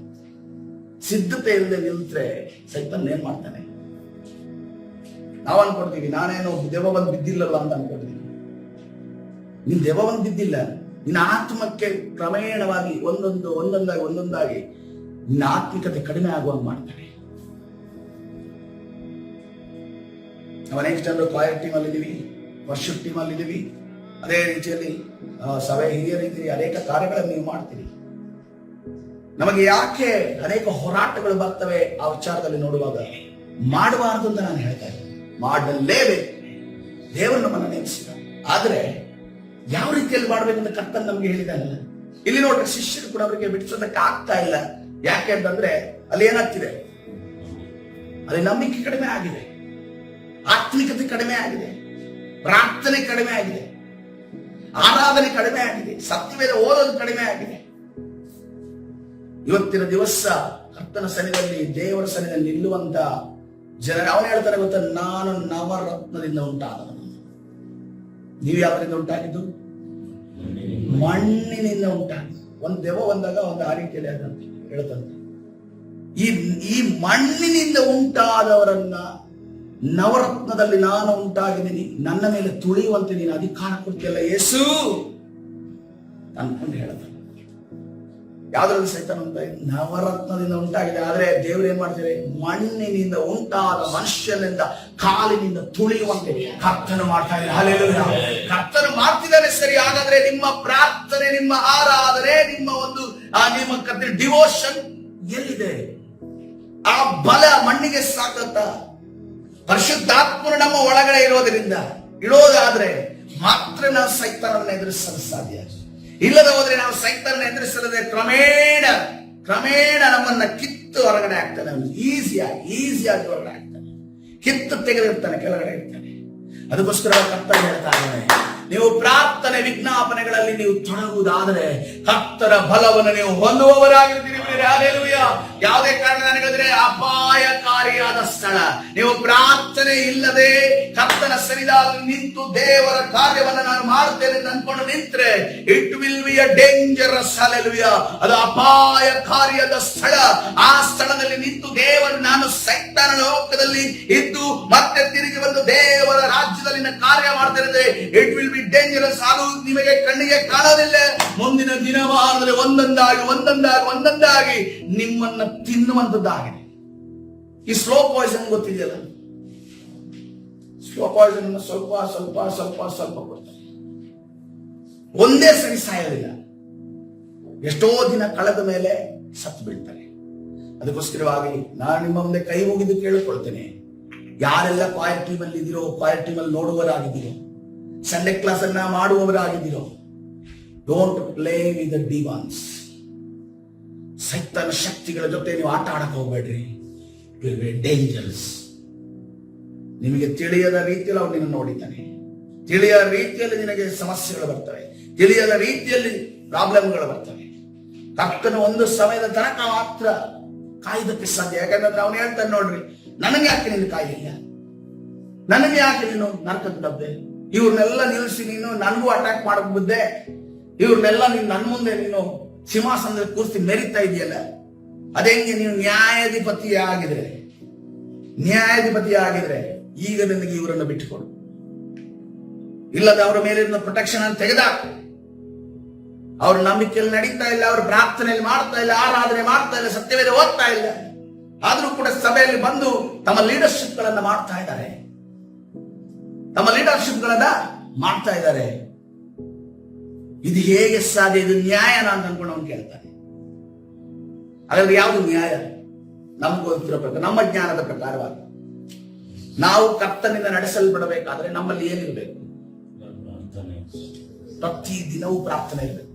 ಸಿದ್ಧತೆ ಇಲ್ಲದೆ ನಿಲ್ತ್ರೆ ಸೈತಾನ ಏನ್ ಮಾಡ್ತಾನೆ? ನಾವು ಅನ್ಕೊಡ್ತೀವಿ ನಾನೇನು ದೆವ್ವ ಬಂದು ಬಿದ್ದಿಲ್ಲಲ್ಲ ಅಂತ ಅನ್ಕೊಡ್ತೀವಿ. ನೀನ್ ದೆವ್ವ ಬಂದು ಬಿದ್ದಿಲ್ಲ, ನಿನ್ನ ಆತ್ಮಕ್ಕೆ ಕ್ರಮೇಣವಾಗಿ ಒಂದೊಂದಾಗಿ ನಿನ್ನ ಆತ್ಮಿಕತೆ ಕಡಿಮೆ ಆಗುವಂಗ ಮಾಡ್ತಾನೆ. ನಾವು ಅನೇಕ ಜನರು ಕ್ವಾಯರ್ ಟೀಮ್ ಅಲ್ಲಿ ಇದೀವಿ, ವರ್ಷಿಪ್ ಟೀಮ್ ಅಲ್ಲಿ ಇದೀವಿ. ಅದೇ ರೀತಿಯಲ್ಲಿ ಸಭೆ ಹಿರಿಯ ರೀತಿಯಲ್ಲಿ ಅನೇಕ ಕಾರ್ಯಗಳನ್ನು ನೀವು ಮಾಡ್ತೀರಿ. ನಮಗೆ ಯಾಕೆ ಅನೇಕ ಹೋರಾಟಗಳು ಬರ್ತವೆ ಆ ವಿಚಾರದಲ್ಲಿ ನೋಡುವಾಗ? ಮಾಡಬಾರದು ಅಂತ ನಾನು ಹೇಳ್ತಾ ಇದ್ದೀನಿ, ಮಾಡಲೇಬೇಕು. ದೇವರು ನಮ್ಮನ್ನು ನೇಮಿಸಿದ. ಆದ್ರೆ ಯಾವ ರೀತಿಯಲ್ಲಿ ಮಾಡ್ಬೇಕಂತ ಕರ್ತನ್ ನಮ್ಗೆ ಹೇಳಿದಾನಲ್ಲ. ಇಲ್ಲಿ ನೋಡ್ರಿ, ಶಿಷ್ಯರು ಕೂಡ ಅವರಿಗೆ ಬಿಡಿಸೋದಕ್ಕೆ ಆಗ್ತಾ ಇಲ್ಲ. ಯಾಕೆ ಅಂತಂದ್ರೆ ಅಲ್ಲಿ ಏನಾಗ್ತಿದೆ? ಅಲ್ಲಿ ನಂಬಿಕೆ ಕಡಿಮೆ ಆಗಿದೆ, ಆತ್ಮಿಕತೆ ಕಡಿಮೆ ಆಗಿದೆ, ಪ್ರಾರ್ಥನೆ ಕಡಿಮೆ ಆಗಿದೆ, ಆರಾಧನೆ ಕಡಿಮೆ ಆಗಿದೆ, ಸತ್ಯವೇದ ಓದೋದು ಕಡಿಮೆ ಆಗಿದೆ. ಇವತ್ತಿನ ದಿವಸ ಕರ್ತನ ಸನ್ನಿಧಿಯಲ್ಲಿ, ದೇವರ ಸನ್ನಿಧಿಯಲ್ಲಿ ನಿಲ್ಲುವಂತ ಜನರು ಅವನು ಹೇಳ್ತಾರೆ ಗೊತ್ತಾ? ನಾನು ನವರತ್ನದಿಂದ ಉಂಟಾದವನು. ನೀವು ಯಾವರಿಂದ ಉಂಟಾಗಿದ್ದು? ಮಣ್ಣಿನಿಂದ ಉಂಟಾಗಿದ್ದು. ಒಂದು ದೆವ್ವ ಬಂದಾಗ ಒಂದು ಆ ರೀತಿಯಲ್ಲಿ ಅದಂತೆ ಹೇಳ್ತಂತೆ. ಈ ಮಣ್ಣಿನಿಂದ ಉಂಟಾದವರನ್ನ ನವರತ್ನದಲ್ಲಿ ನಾನು ಉಂಟಾಗಿದ್ದೀನಿ, ನನ್ನ ಮೇಲೆ ತುಳಿಯುವಂತೆ ನೀನು ಅಧಿಕಾರ ಕೊಡ್ತೀಯಲ್ಲ ಯೇಸು ಅನ್ಕೊಂಡು ಹೇಳದ. ಯಾವ್ದ್ರಲ್ಲಿ ಸೈತಾನ ಅಂತ ನವರತ್ನದಿಂದ ಉಂಟಾಗಿದೆ. ಆದ್ರೆ ದೇವ್ರು ಏನ್ ಮಾಡ್ತಾರೆ, ಮಣ್ಣಿನಿಂದ ಉಂಟಾದ ಮನುಷ್ಯನಿಂದ ಕಾಲಿನಿಂದ ತುಳಿಯುವಂತೆ ಕರ್ತನು ಮಾಡ್ತಾ ಇದ್ದಾರೆ. ಹಲ್ಲೆಲೂಯಾ. ಕರ್ತನು ಮಾಡ್ತಿದ್ದಾರೆ. ಸರಿ, ಹಾಗಾದ್ರೆ ನಿಮ್ಮ ಪ್ರಾರ್ಥನೆ, ನಿಮ್ಮ ಆರಾಧನೆ, ನಿಮ್ಮ ಕರ್ತನ ಡಿವೋಷನ್ ಎಲ್ಲಿದೆ? ಆ ಬಲ ಮಣ್ಣಿಗೆ ಸಾಕತ್ತ? ಪರಿಶುದ್ಧಾತ್ಮನು ನಮ್ಮ ಒಳಗಡೆ ಇರೋದಾದ್ರೆ ಮಾತ್ರ ನಾವು ಸೈತಾನವನ್ನು ಎದುರಿಸಲು ಸಾಧ್ಯ. ಇಲ್ಲದ ಹೋದ್ರೆ ನಾವು ಸೈತಾನವನ್ನು ಎದುರಿಸಲದೆ ಕ್ರಮೇಣ ನಮ್ಮನ್ನ ಕಿತ್ತು ಹೊರಗಡೆ ಆಗ್ತಾನೆ. ಈಸಿಯಾಗಿ ಹೊರಗಡೆ ಆಗ್ತಾನೆ, ಕಿತ್ತು ತೆಗೆದಿರ್ತಾನೆ, ಕೆಳಗಡೆ ಇರ್ತಾನೆ. ಅದಕ್ಕೋಸ್ಕರ ಕರ್ತನು ಹೇಳ್ತಾ ಇದ್ದಾನೆ, ನೀವು ಪ್ರಾರ್ಥನೆ ವಿಜ್ಞಾಪನೆಗಳಲ್ಲಿ ನೀವು ತೊಡಗುವುದಾದರೆ ಕರ್ತರ ಬಲವನ್ನು ನೀವು ಹೊಂದುವವರಾಗಿರ್ತೀರಿ. ಹಲ್ಲೆಲೂಯಾ. ಯಾವುದೇ ಕಾರಣ ನನಗಾದ್ರೆ ಅಪಾಯಕಾರಿಯಾದ ಸ್ಥಳ. ನೀವು ಪ್ರಾರ್ಥನೆ ಇಲ್ಲದೆ ಕರ್ತನ ಸನ್ನಿಧಾನದಲ್ಲಿ ನಿಂತು ದೇವರ ಕಾರ್ಯವನ್ನು ನಾನು ಮಾಡುತ್ತೇನೆ ಅನ್ಕೊಂಡು ನಿಂತ್ರೆ it will be a dangerous. Hallelujah. ಅದು ಅಪಾಯಕಾರಿಯಾದ ಸ್ಥಳ. ಆ ಸ್ಥಳದಲ್ಲಿ ನಿಂತು ದೇವರು, ನಾನು ಸೈತಾನನ ಲೋಕದಲ್ಲಿ ಇದ್ದು ಮತ್ತೆ ತಿರುಗಿ ಬಂದು ದೇವರ ರಾಜ್ಯದಲ್ಲಿ ಕಾರ್ಯ ಮಾಡ್ತೇನೆ, ಇಟ್ ವಿಲ್ ಬಿ ಡೇಂಜರಸ್. ಅದು ನಿಮಗೆ ಕಣ್ಣಿಗೆ ಕಾಣೋದಿಲ್ಲ. ಮುಂದಿನ ದಿನಮಾನದಲ್ಲಿ ಒಂದೊಂದಾಗಿ ನಿಮ್ಮನ್ನ ತಿನ್ನುವಂತದ್ದಾಗಿದೆ. ಈ ಸ್ಲೋ ಪಾಯ್ಸನ್ ಗೊತ್ತಿದೆಯಲ್ಲ, ಸ್ಲೋ ಪಾಯ್ಸನ್ ಸ್ವಲ್ಪ ಕೊಡ್ತಾರೆ, ಒಂದೇ ಸರಿ ಸಾಯೋದಿಲ್ಲ. ಎಷ್ಟೋ ದಿನ ಕಳೆದ ಮೇಲೆ ಸತ್ತು ಬೀಳ್ತಾರೆ. ಅದಕ್ಕೋಸ್ಕರವಾಗಿ ನಾನು ನಿಮ್ಮ ಮುಂದೆ ಕೈ ಮುಗಿದು ಕೇಳಿಕೊಳ್ತೇನೆ, ಯಾರೆಲ್ಲ ಕ್ವಾಯರ್ ಟೀಮ್ ಅಲ್ಲಿ ಇದ್ದೀರೋ, ಕ್ವಾಯರ್ ಟೀಮ್ ಅಲ್ಲಿ ನೋಡುವವರಾಗಿದ್ದೀರೋ, ಸಂಡೇ ಕ್ಲಾಸ್ ಅನ್ನ ಮಾಡುವವರಾಗಿದ್ದೀರೋ, ಡೋಂಟ್ ಪ್ಲೇ ವಿತ್ ದ ಡಿಮಾನ್ಸ್. ಸೈತಾನ ಶಕ್ತಿಗಳ ಜೊತೆ ನೀವು ಆಟ ಆಡಕ್ಕೆ ಹೋಗ್ಬೇಡ್ರಿ. It will B dangerous. ನಿಮಗೆ ತಿಳಿಯದ ರೀತಿಯಲ್ಲಿ ಅವನು ನಿನ್ನ ನೋಡಿದ್ದಾನೆ. ತಿಳಿಯದ ರೀತಿಯಲ್ಲಿ ನಿನಗೆ ಸಮಸ್ಯೆಗಳು ಬರ್ತವೆ, ತಿಳಿಯದ ರೀತಿಯಲ್ಲಿ ಪ್ರಾಬ್ಲಮ್ಗಳು ಬರ್ತವೆ. ಕರ್ತನು ಒಂದು ಸಮಯದ ತನಕ ಮಾತ್ರ ಕಾಯ್ದಕ್ಕೆ ಸಾಧ್ಯ. ಯಾಕಂದ್ರೆ ಅವನು ಹೇಳ್ತಾನೆ, ನೋಡ್ರಿ, ನನಗೆ ಯಾಕೆ ನೀನು ಕಾಯಿಲ್ಲ, ನನಗೆ ಯಾಕೆ ನೀನು ನರಕದ ಡಬ್ಬೆ, ಇವ್ರನ್ನೆಲ್ಲ ನಿಲ್ಲಿಸಿ ನೀನು ನನಗೂ ಅಟ್ಯಾಕ್ ಮಾಡಕ್ ಬುದ್ದೆ, ಇವ್ರನ್ನೆಲ್ಲ ನೀನು ನನ್ನ ಮುಂದೆ ನೀನು ಸಿಂಹಾಸನದಲ್ಲಿ ಕೂರಿಸಿ ಮೆರಿತಾ ಇದೆಯಲ್ಲ, ಅದೆಂಗೆ ನೀನು ನ್ಯಾಯಾಧಿಪತಿ ಆಗಿದ್ರೆ ಈಗ ನನಗೆ ಇವರನ್ನು ಬಿಟ್ಟುಕೊಡು. ಇಲ್ಲದ ಅವರ ಮೇಲಿನ ಪ್ರೊಟೆಕ್ಷನ್ ಅನ್ನು ತೆಗೆದಾಕು. ಅವ್ರ ನಂಬಿಕೆಯಲ್ಲಿ ನಡೀತಾ ಇಲ್ಲ, ಅವ್ರ ಪ್ರಾರ್ಥನೆಯಲ್ಲಿ ಮಾಡ್ತಾ ಇಲ್ಲ, ಆರಾಧನೆ ಮಾಡ್ತಾ ಇಲ್ಲ, ಸತ್ಯವೇದ ಓದ್ತಾ ಇಲ್ಲ. ಆದ್ರೂ ಕೂಡ ಸಭೆಯಲ್ಲಿ ಬಂದು ತಮ್ಮ ಲೀಡರ್ಶಿಪ್ ಗಳನ್ನ ಮಾಡ್ತಾ ಇದ್ದಾರೆ. ಇದು ಹೇಗೆ ಸಾಧ್ಯ? ಇದು ನ್ಯಾಯನ ಅಂತ ಅನ್ಕೊಂಡು ಅವನು ಕೇಳ್ತಾನೆ. ಹಾಗಾದ್ರೆ ಯಾವುದು ನ್ಯಾಯ? ನಮ್ಗೆ ಗೊತ್ತಿರೋ ಪ್ರಕಾರ, ನಮ್ಮ ಜ್ಞಾನದ ಪ್ರಕಾರವಾಗಿ ನಾವು ಕರ್ತನಿಂದ ನಡೆಸಲ್ಪಡಬೇಕಾದ್ರೆ ನಮ್ಮಲ್ಲಿ ಏನಿರಬೇಕು? ಪ್ರತಿದಿನವೂ ಪ್ರಾರ್ಥನೆ ಇರಬೇಕು,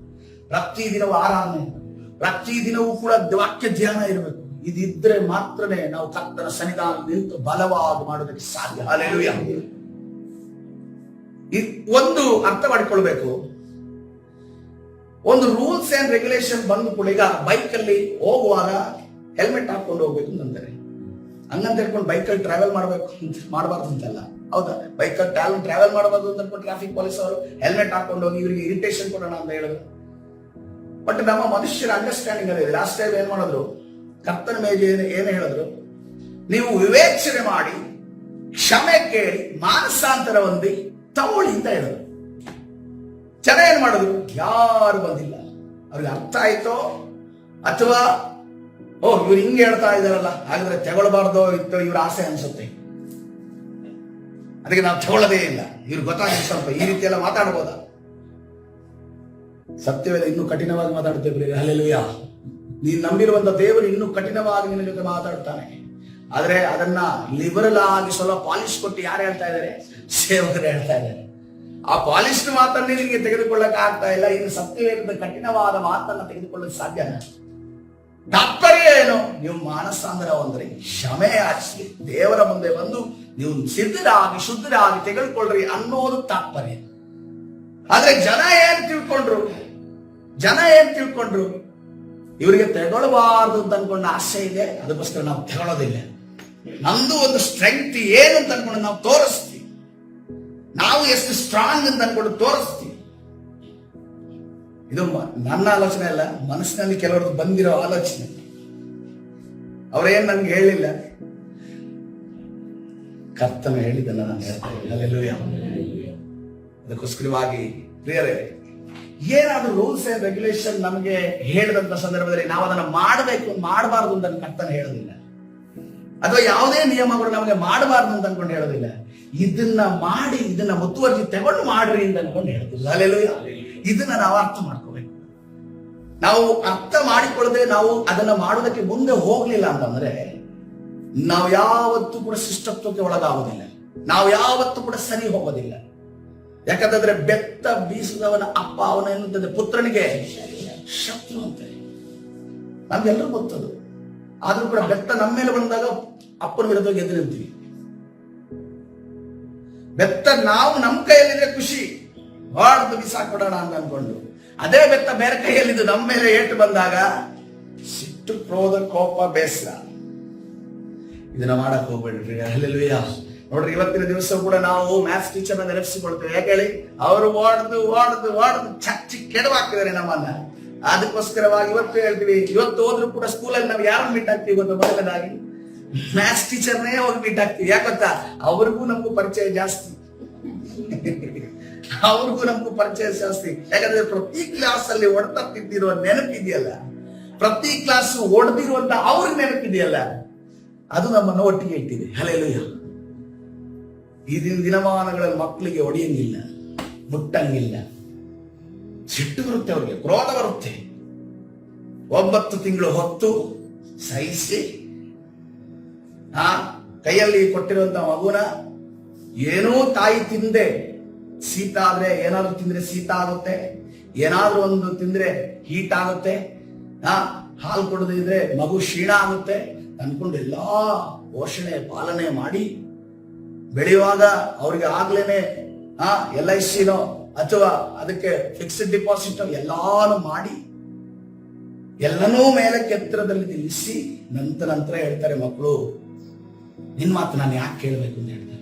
ಪ್ರತಿದಿನವೂ ಆರಾಧನೆ ಇರಬೇಕು, ಪ್ರತಿದಿನವೂ ಕೂಡ ವಾಕ್ಯ ಧ್ಯಾನ ಇರಬೇಕು. ಇದಿದ್ರೆ ಮಾತ್ರನೇ ನಾವು ಕರ್ತನ ಸನ್ನಿಧಾನ ನಿಂತು ಬಲವಾಗಿ ಮಾಡೋದಕ್ಕೆ ಸಾಧ್ಯ. ಹಲ್ಲೆಲೂಯಾ. ಒಂದು ಅರ್ಥ ಮಾಡಿಕೊಳ್ಬೇಕು, ಒಂದು ರೂಲ್ಸ್ ಅಂಡ್ ರೆಗ್ಯುಲೇಷನ್ ಬಂದು ಕೂಡ ಈಗ ಬೈಕ್ ಅಲ್ಲಿ ಹೋಗುವಾಗ ಹೆಲ್ಮೆಟ್ ಹಾಕೊಂಡು ಹೋಗ್ಬೇಕು ಅಂತಾರೆ. ಹಂಗಂತ ಹೇಳ್ಕೊಂಡು ಬೈಕಲ್ಲಿ ಟ್ರಾವೆಲ್ ಮಾಡಬಾರ್ದು ಅಂತಲ್ಲ, ಹೌದಾ? ಬೈಕಲ್ಲಿ ಟ್ರಾವೆಲ್ ಮಾಡಬಾರ್ದು ಅಂತ ಅನ್ಕೊಂಡು ಟ್ರಾಫಿಕ್ ಪೊಲೀಸ್ ಅವರು ಹೆಲ್ಮೆಟ್ ಹಾಕೊಂಡು ಹೋಗಿ ಇವರಿಗೆ ಇರಿಟೇಷನ್ ಕೊಡೋಣ ಅಂತ ಹೇಳಿದ್ರು. ಬಟ್ ನಮ್ಮ ಮನುಷ್ಯರ ಅಂಡರ್ಸ್ಟ್ಯಾಂಡಿಂಗ್ ಅಲ್ಲಿ ಲಾಸ್ಟ್ ಟೈಮ್ ಏನ್ ಮಾಡಿದ್ರು, ಕರ್ತನ ಮೇಲೆ ಏನು ಹೇಳಿದ್ರು, ನೀವು ವಿವೇಚನೆ ಮಾಡಿ ಕ್ಷಮೆ ಕೇಳಿ ಮಾನಸಾಂತರ ಹೊಂದಿ ತಗೊಳ್ಳಿ ಅಂತ ಹೇಳಿದ್ರು. ಜನ ಏನ್ ಮಾಡಿದ್ರು? ಯಾರು ಬಂದಿಲ್ಲ. ಅವ್ರಿಗೆ ಅರ್ಥ ಆಯ್ತೋ ಅಥವಾ ಇವ್ರು ಹಿಂಗೆ ಹೇಳ್ತಾ ಇದಾರಲ್ಲ, ಹಾಗಾದ್ರೆ ತಗೊಳ್ಬಾರ್ದೋ ಇತ್ತು ಇವ್ರ ಆಸೆ ಅನ್ಸುತ್ತೆ, ಅದಕ್ಕೆ ನಾವು ತಗೊಳ್ಳೋದೇ ಇಲ್ಲ. ಇವ್ರು ಗೊತ್ತಾಗಿದೆ ಸ್ವಲ್ಪ ಈ ರೀತಿ ಎಲ್ಲ ಮಾತಾಡ್ಬೋದಾ? ಸತ್ಯವೇದ ಇನ್ನೂ ಕಠಿಣವಾಗಿ ಮಾತಾಡ್ತೇವೆ. ಹಲ್ಲೆಲೂಯಾ. ನೀನ್ ನಂಬಿರುವಂತ ದೇವರು ಇನ್ನೂ ಕಠಿಣವಾಗಿ ನಿನ್ನ ಜೊತೆ ಮಾತಾಡ್ತಾನೆ. ಆದ್ರೆ ಅದನ್ನ ಲಿಬರಲ್ ಆಗಿ ಸ್ವಲ್ಪ ಪಾಲಿಶ್ ಕೊಟ್ಟು ಯಾರು ಹೇಳ್ತಾ ಇದ್ದಾರೆ? ಸೇವಕರು ಹೇಳ್ತಾ ಇದ್ದಾರೆ. ಆ ಪಾಲಿಶ್ ಮಾತನ್ನೇ ನಿನಗೆ ತೆಗೆದುಕೊಳ್ಳಕ್ ಆಗ್ತಾ ಇಲ್ಲ. ಇನ್ನು ಸತ್ಯವೇದ ಕಠಿಣವಾದ ಮಾತನ್ನ ತೆಗೆದುಕೊಳ್ಳಲು ಸಾಧ್ಯ. ತಾತ್ಪರ್ಯ ಏನು? ನೀವು ಮಾನಸಾಂತರ ಹೊಂದ್ರಿ, ಕ್ಷಮೆ ಯಾಚಿಸಿ ದೇವರ ಮುಂದೆ ಬಂದು ನೀವು ಸಿದ್ಧರಾಗಿ ಶುದ್ಧರಾಗಿ ತೆಗೆದುಕೊಳ್ಳ್ರಿ ಅನ್ನೋದು ತಾತ್ಪರ್ಯ. ಆದ್ರೆ ಜನ ಏನ್ ತಿಳ್ಕೊಂಡ್ರು? ಇವರಿಗೆ ತಗೊಳ್ಬಾರ್ದು ಅಂತ ಅನ್ಕೊಂಡ ಆಸೆ ಇದೆ, ಅದಕ್ಕೋಸ್ಕರ ನಾವು ತಗೊಳ್ಳೋದಿಲ್ಲ. ನಮ್ದು ಒಂದು ಸ್ಟ್ರೆಂತ್ ಏನು ಅಂತ ಅನ್ಕೊಂಡು ನಾವು ತೋರಿಸ್ತೀವಿ, ನಾವು ಎಷ್ಟು ಸ್ಟ್ರಾಂಗ್ ಅಂತ ಅನ್ಕೊಂಡು ತೋರಿಸ್ತೀವಿ. ಇದು ನನ್ನ ಆಲೋಚನೆ ಅಲ್ಲ, ಮನಸ್ಸಿನಲ್ಲಿ ಕೆಲವರದ್ದು ಬಂದಿರೋ ಆಲೋಚನೆ. ಅವ್ರೇನ್ ನನ್ಗೆ ಹೇಳಿಲ್ಲ. ಕರ್ತನು ಹೇಳಿದ್ದನ್ನು ನಾನು ಹೇಳ್ತಾ ಇದ್ದೀನಿ. ಹಲ್ಲೆಲೂಯಾ. ಅದಕ್ಕೋಸ್ಕರವಾಗಿ ಪ್ರಿಯರೇ, ಏನಾದ್ರೂ ರೂಲ್ಸ್ ಅಂಡ್ ರೆಗ್ಯುಲೇಷನ್ ನಮಗೆ ಹೇಳಿದಂತ ಸಂದರ್ಭದಲ್ಲಿ ನಾವು ಅದನ್ನ ಮಾಡಬೇಕು ಮಾಡಬಾರದು ಅಂತ ಕರ್ತನು ಹೇಳೋದಿಲ್ಲ. ಅಥವಾ ಯಾವುದೇ ನಿಯಮಗಳು ನಮಗೆ ಮಾಡಬಾರದು ಅಂತ ಅನ್ಕೊಂಡು ಹೇಳೋದಿಲ್ಲ. ಇದನ್ನ ಮಾಡಿ, ಇದನ್ನ ಮುತುವರ್ಜಿ ತಗೊಂಡು ಮಾಡ್ರಿ ಅಂತ ಅನ್ಕೊಂಡು ಹೇಳೋದಿಲ್ಲ. ಹಲ್ಲೆಲೂಯಾ. ಇದನ್ನ ನಾವು ಅರ್ಥ ಮಾಡ್ಕೋಬೇಕು. ನಾವು ಅರ್ಥ ಮಾಡಿಕೊಳ್ಳದೆ ನಾವು ಅದನ್ನ ಮಾಡೋದಕ್ಕೆ ಮುಂದೆ ಹೋಗ್ಲಿಲ್ಲ ಅಂತಂದ್ರೆ ನಾವು ಯಾವತ್ತೂ ಕೂಡ ಶಿಷ್ಟತ್ವಕ್ಕೆ ಒಳಗಾಗೋದಿಲ್ಲ. ನಾವು ಯಾವತ್ತೂ ಕೂಡ ಸರಿ ಹೋಗೋದಿಲ್ಲ. ಯಾಕಂತಂದ್ರೆ ಬೆತ್ತ ಬೀಸಿದವನ ಅಪ್ಪ ಅವನ ಎನ್ನುತ್ತದೆ ಪುತ್ರನಿಗೆ ಶತ್ರು ಅಂತೆ. ನಮ್ಗೆಲ್ಲರೂ ಗೊತ್ತದು. ಆದ್ರೂ ಕೂಡ ಬೆತ್ತ ನಮ್ಮ ಮೇಲೆ ಬಂದಾಗ ಅಪ್ಪನ ವಿರುದ್ಧ ಗೆದ್ದು ನಿಲ್ತೀವಿ. ಬೆತ್ತ ನಾವು ನಮ್ಮ ಕೈಯಲ್ಲಿದ್ರೆ ಖುಷಿ, ಹೊಡೆದು ಬಿಸಾಕ್ಬಿಡೋಣ ಅಂತ ಅನ್ಕೊಂಡು, ಅದೇ ಬೆತ್ತ ಬೇರೆ ಕೈಯಲ್ಲಿದ್ದು ನಮ್ಮ ಮೇಲೆ ಏಟು ಬಂದಾಗ ಸಿಟ್ಟು, ಕ್ರೋಧ, ಕೋಪ, ಬೇಸರ. ಇದನ್ನ ಮಾಡಕ್ ಹೋಗ್ಬೇಡ್ರಿ. ಹಲ್ಲೆಲೂಯಾ. ನೋಡ್ರಿ, ಇವತ್ತಿನ ದಿವಸ ಕೂಡ ನಾವು ಮ್ಯಾಥ್ಸ್ ಟೀಚರ್ನ ನೆನಪಿಸಿಕೊಳ್ತೇವೆ. ಯಾಕೆ ಹೇಳಿ? ಅವರು ಓಡ್ದು ಚಚ್ಚಿ ಕೆಡವಾಗ್ತಿದ್ದಾರೆ ನಮ್ಮನ್ನ. ಅದಕ್ಕೋಸ್ಕರವಾಗಿ ಇವತ್ತು ಹೇಳ್ತೀವಿ, ಇವತ್ತು ಹೋದ್ರು ಕೂಡ ಸ್ಕೂಲಲ್ಲಿ ನಾವು ಯಾರನ್ನ ಮೀಟ್ ಆಗ್ತೀವಿ ಗೊತ್ತಾ? ಮೊದಲನೇದಾಗಿ ಮ್ಯಾಥ್ಸ್ ಟೀಚರ್ನೇ ಹೋಗಿ ಮೀಟ್ ಆಗ್ತೀವಿ. ಯಾಕೊತ್ತಾ? ಅವ್ರಿಗೂ ನಮಗೂ ಪರಿಚಯ ಜಾಸ್ತಿ. ಅವ್ರಿಗೂ ನಮಗೂ ಪರಿಚಯ ಜಾಸ್ತಿ. ಯಾಕಂದ್ರೆ ಪ್ರತಿ ಕ್ಲಾಸ್ ಅಲ್ಲಿ ಹೊಡೆತ ತಿದ್ದಿರುವ ನೆನಪಿದೆಯಲ್ಲ, ಪ್ರತಿ ಕ್ಲಾಸ್ ಹೊಡೆದಿರುವಂತ ಅವ್ರಿಗೆ ನೆನಪಿದೆಯಲ್ಲ, ಅದು ನಮ್ಮನ್ನು ಒಟ್ಟಿಗೆ ಇಟ್ಟಿದೆ. ಹಲ್ಲೆಲೂಯಾ. ಈದಿನ ದಿನಮಾನಗಳಲ್ಲಿ ಮಕ್ಕಳಿಗೆ ಹೊಡೆಯಂಗಿಲ್ಲ, ಮುಟ್ಟಂಗಿಲ್ಲ. ಸಿಟ್ಟು ಬರುತ್ತೆ, ಅವ್ರಿಗೆ ಕ್ರೋಧ ಬರುತ್ತೆ. 9 ತಿಂಗಳು ಹೊತ್ತು ಸಹಿಸಿ ಕೈಯಲ್ಲಿ ಕೊಟ್ಟಿರುವಂತ ಮಗುನ ಏನೋ ತಾಯಿ ತಿಂದೆ ಶೀತ ಆದ್ರೆ, ಏನಾದ್ರು ತಿಂದ್ರೆ ಶೀತ ಆಗುತ್ತೆ, ಏನಾದ್ರೂ ಒಂದು ತಿಂದ್ರೆ ಹೀಟ್ ಆಗುತ್ತೆ, ಹಾಲು ಕೊಡದಿದ್ರೆ ಮಗು ಕ್ಷೀಣ ಆಗುತ್ತೆ ಅನ್ಕೊಂಡು ಎಲ್ಲಾ ಪೋಷಣೆ ಪಾಲನೆ ಮಾಡಿ ಬೆಳೆಯುವಾಗ ಅವ್ರಿಗೆ ಆಗ್ಲೇನೆ LICನೋ ಅಥವಾ ಅದಕ್ಕೆ ಫಿಕ್ಸ್ಡ್ ಡಿಪಾಸಿಟ್ ಎಲ್ಲಾನು ಮಾಡಿ ಎಲ್ಲನೂ ಮೇಲೆ ಕೆತ್ತರದಲ್ಲಿ ನಿಲ್ಲಿಸಿ ನಂತರ ಹೇಳ್ತಾರೆ ಮಕ್ಕಳು, ನಿನ್ ಮಾತು ನಾನು ಯಾಕೆ ಕೇಳಬೇಕು ಅಂತ ಹೇಳ್ತಾರೆ.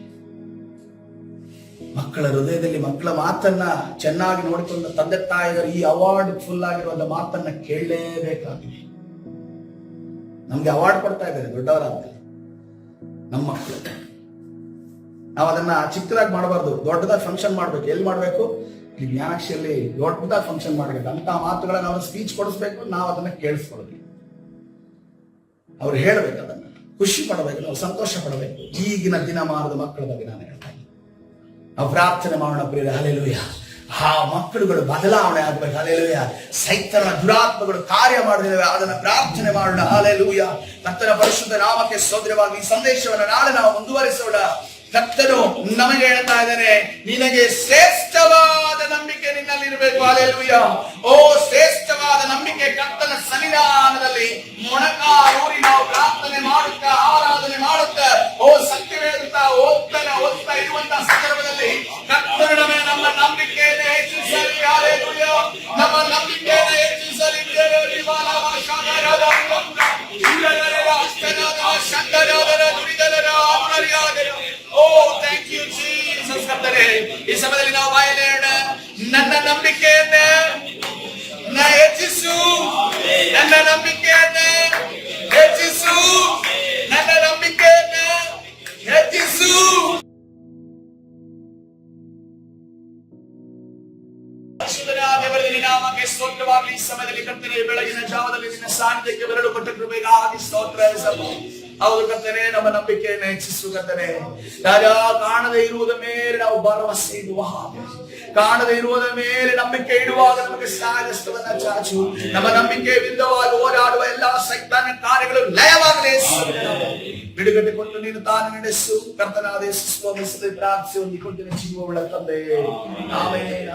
ಮಕ್ಕಳ ಹೃದಯದಲ್ಲಿ ಮಕ್ಕಳ ಮಾತನ್ನ ಚೆನ್ನಾಗಿ ನೋಡಿಕೊಂಡ ತಂದೆ ತಾಯಿಗಳು ಈ ಅವಾರ್ಡ್ ಫುಲ್ ಆಗಿರುವಂತ ಮಾತನ್ನ ಕೇಳಲೇಬೇಕಾಗಿದೆ. ನಮ್ಗೆ ಅವಾರ್ಡ್ ಕೊಡ್ತಾ ಇದ್ದಾರೆ ದೊಡ್ಡವರಾದ ನಮ್ಮ ಮಕ್ಕಳು. ನಾವು ಅದನ್ನ ಚಿಕ್ಕದಾಗಿ ಮಾಡಬಾರ್ದು, ದೊಡ್ಡದಾಗಿ ಫಂಕ್ಷನ್ ಮಾಡ್ಬೇಕು. ಎಲ್ಲಿ ಮಾಡ್ಬೇಕು? ಈ ಜ್ಞಾನಾಕ್ಷಿಯಲ್ಲಿ ದೊಡ್ಡದಾಗಿ ಫಂಕ್ಷನ್ ಮಾಡ್ಬೇಕು. ಅಂತ ಮಾತುಗಳನ್ನ ಅವ್ರ ಸ್ಪೀಚ್ ಕೊಡಿಸ್ಬೇಕು, ನಾವು ಅದನ್ನ ಕೇಳಿಸ್ಕೊಳ್ಬೇಕು. ಅವ್ರು ಹೇಳ್ಬೇಕು, ಅದನ್ನ ಖುಷಿ ಪಡಬೇಕು, ನಾವು ಸಂತೋಷ ಪಡಬೇಕು. ಈಗಿನ ದಿನಮಾನದ ಮಕ್ಕಳ ಬಗ್ಗೆ ನಾನು ಹೇಳ್ತಾ ಇದ್ದೀನಿ. ನಾವು ಪ್ರಾರ್ಥನೆ ಮಾಡೋಣ ಪ್ರಿಯರೇ. ಹಲ್ಲೆಲೂಯಾ. ಆ ಮಕ್ಕಳುಗಳು ಬದಲಾವಣೆ ಆಗ್ಬೇಕು. ಹಲ್ಲೆಲೂಯಾ. ಸೈತನ ದುರಾತ್ಮಗಳು ಕಾರ್ಯ ಮಾಡಿದ್ದೇವೆ, ಅದನ್ನ ಪ್ರಾರ್ಥನೆ ಮಾಡೋಣ. ಹಲ್ಲೆಲೂಯಾ. ಕರ್ತನ ಪರಿಶುದ್ಧ ನಾಮಕ್ಕೆ ಸ್ತೋತ್ರವಾಗಿ ಈ ಸಂದೇಶವನ್ನು ನಾಳೆ ನಾವು ಮುಂದುವರಿಸೋಣ. ಕರ್ತನು ನಮಗೆ ಹೇಳ್ತಾ ಇದ್ದಾನೆ, ನಿನಗೆ ಶ್ರೇಷ್ಠವಾದ ನಂಬಿಕೆ ನಿನ್ನಲ್ಲಿ ಇರಬೇಕು. ಹಲ್ಲೆಲೂಯಾ. ಓ ಶ್ರೇಷ್ಠವಾದ ನಂಬಿಕೆ. ಕರ್ತನ ಸನ್ನಿಧಾನದಲ್ಲಿ ಮೊಣಕಾಲೂರಿ ನಾವು ಪ್ರಾರ್ಥನೆ ಮಾಡುತ್ತಾ ಆರಾಧನೆ ಮಾಡುತ್ತಾ ಸತ್ಯವೇಳುತ್ತಾ ಓದ್ತಾ ಇರುವಂತಹ ಸಂದರ್ಭದಲ್ಲಿ ಕರ್ತನು ನಮ್ಮ ನಂಬಿಕೆಯನ್ನು ಹೆಚ್ಚಿಸಲಿ. ಹಲ್ಲೆಲೂಯಾ. ನಮ್ಮ ನಂಬಿಕೆಯನ್ನು ಹೆಚ್ಚಿಸಲಿ. Thank you Jesus. ಕರ್ತನೇ, ಈ ಸಮಯದಲ್ಲಿ ನಾವು ಬಾಯಲ್ಲಿ ಹೇಳೋಣ, ನನ್ನ ನಂಬಿಕೆಯನ್ನ ಹೆಚ್ಚಿಸು, ನನ್ನ ನಂಬಿಕೆಯನ್ನ ಹೆಚ್ಚಿಸು, ನನ್ನ ನಂಬಿಕೆಯನ್ನ ಹೆಚ್ಚಿಸು. ನಾಮಕ್ಕೆ ಸ್ತೋತ್ರವಾಗಲಿ. ಈ ಸಮಯದಲ್ಲಿ ಕರ್ತನೇ, ಬೆಳಗಿನ ಜಾವದಲ್ಲಿ ನಿನ್ನ ಸಾನ್ನಿಧ್ಯಕ್ಕೆ ಬರಲು ಕೊಟ್ಟ ಕೃಪೆಗಾಗಿ ಸ್ತೋತ್ರ. ಹೌದು ಕರ್ತನೇ, ನಮ್ಮ ನಂಬಿಕೆಯನ್ನು ಹೆಚ್ಚಿಸು ಕರ್ತನೇ. ರಾಜ, ಕಾಣದೇ ಇರುವುದ ಮೇಲೆ ನಾವು ಭರವಸೆ ಇಡುವ ಹಾಗೆ, ಕಾಣದೇ ಇರುವುದ ಮೇಲೆ ನಂಬಿಕೆ ಇಡುವಾಗ ನಮಗೆ ಸಹಾಯಸ್ತವನ್ನ ಚಾಚು. ನಮ್ಮ ನಂಬಿಕೆ ವಿರುದ್ಧವಾಗಿ ಹೋರಾಡುವ ಎಲ್ಲಾ ಸೈತಾನ ಕಾರ್ಯಗಳು ಲಯವಾಗಲೇ ಬಿಡುಗಡೆ ಕೊಟ್ಟು ನೀನು ತಾನು ನಡೆಸು. ಕರ್ತನಾದ ಯೇಸು ಸ್ವಾಮಿ ಪ್ರಾರ್ಥಿಸಿ ಹೊಂದಿಕೊಂಡಿನ ಜೀವವುಳ್ಳ ತಂದೆ. ಆಮೆನ್.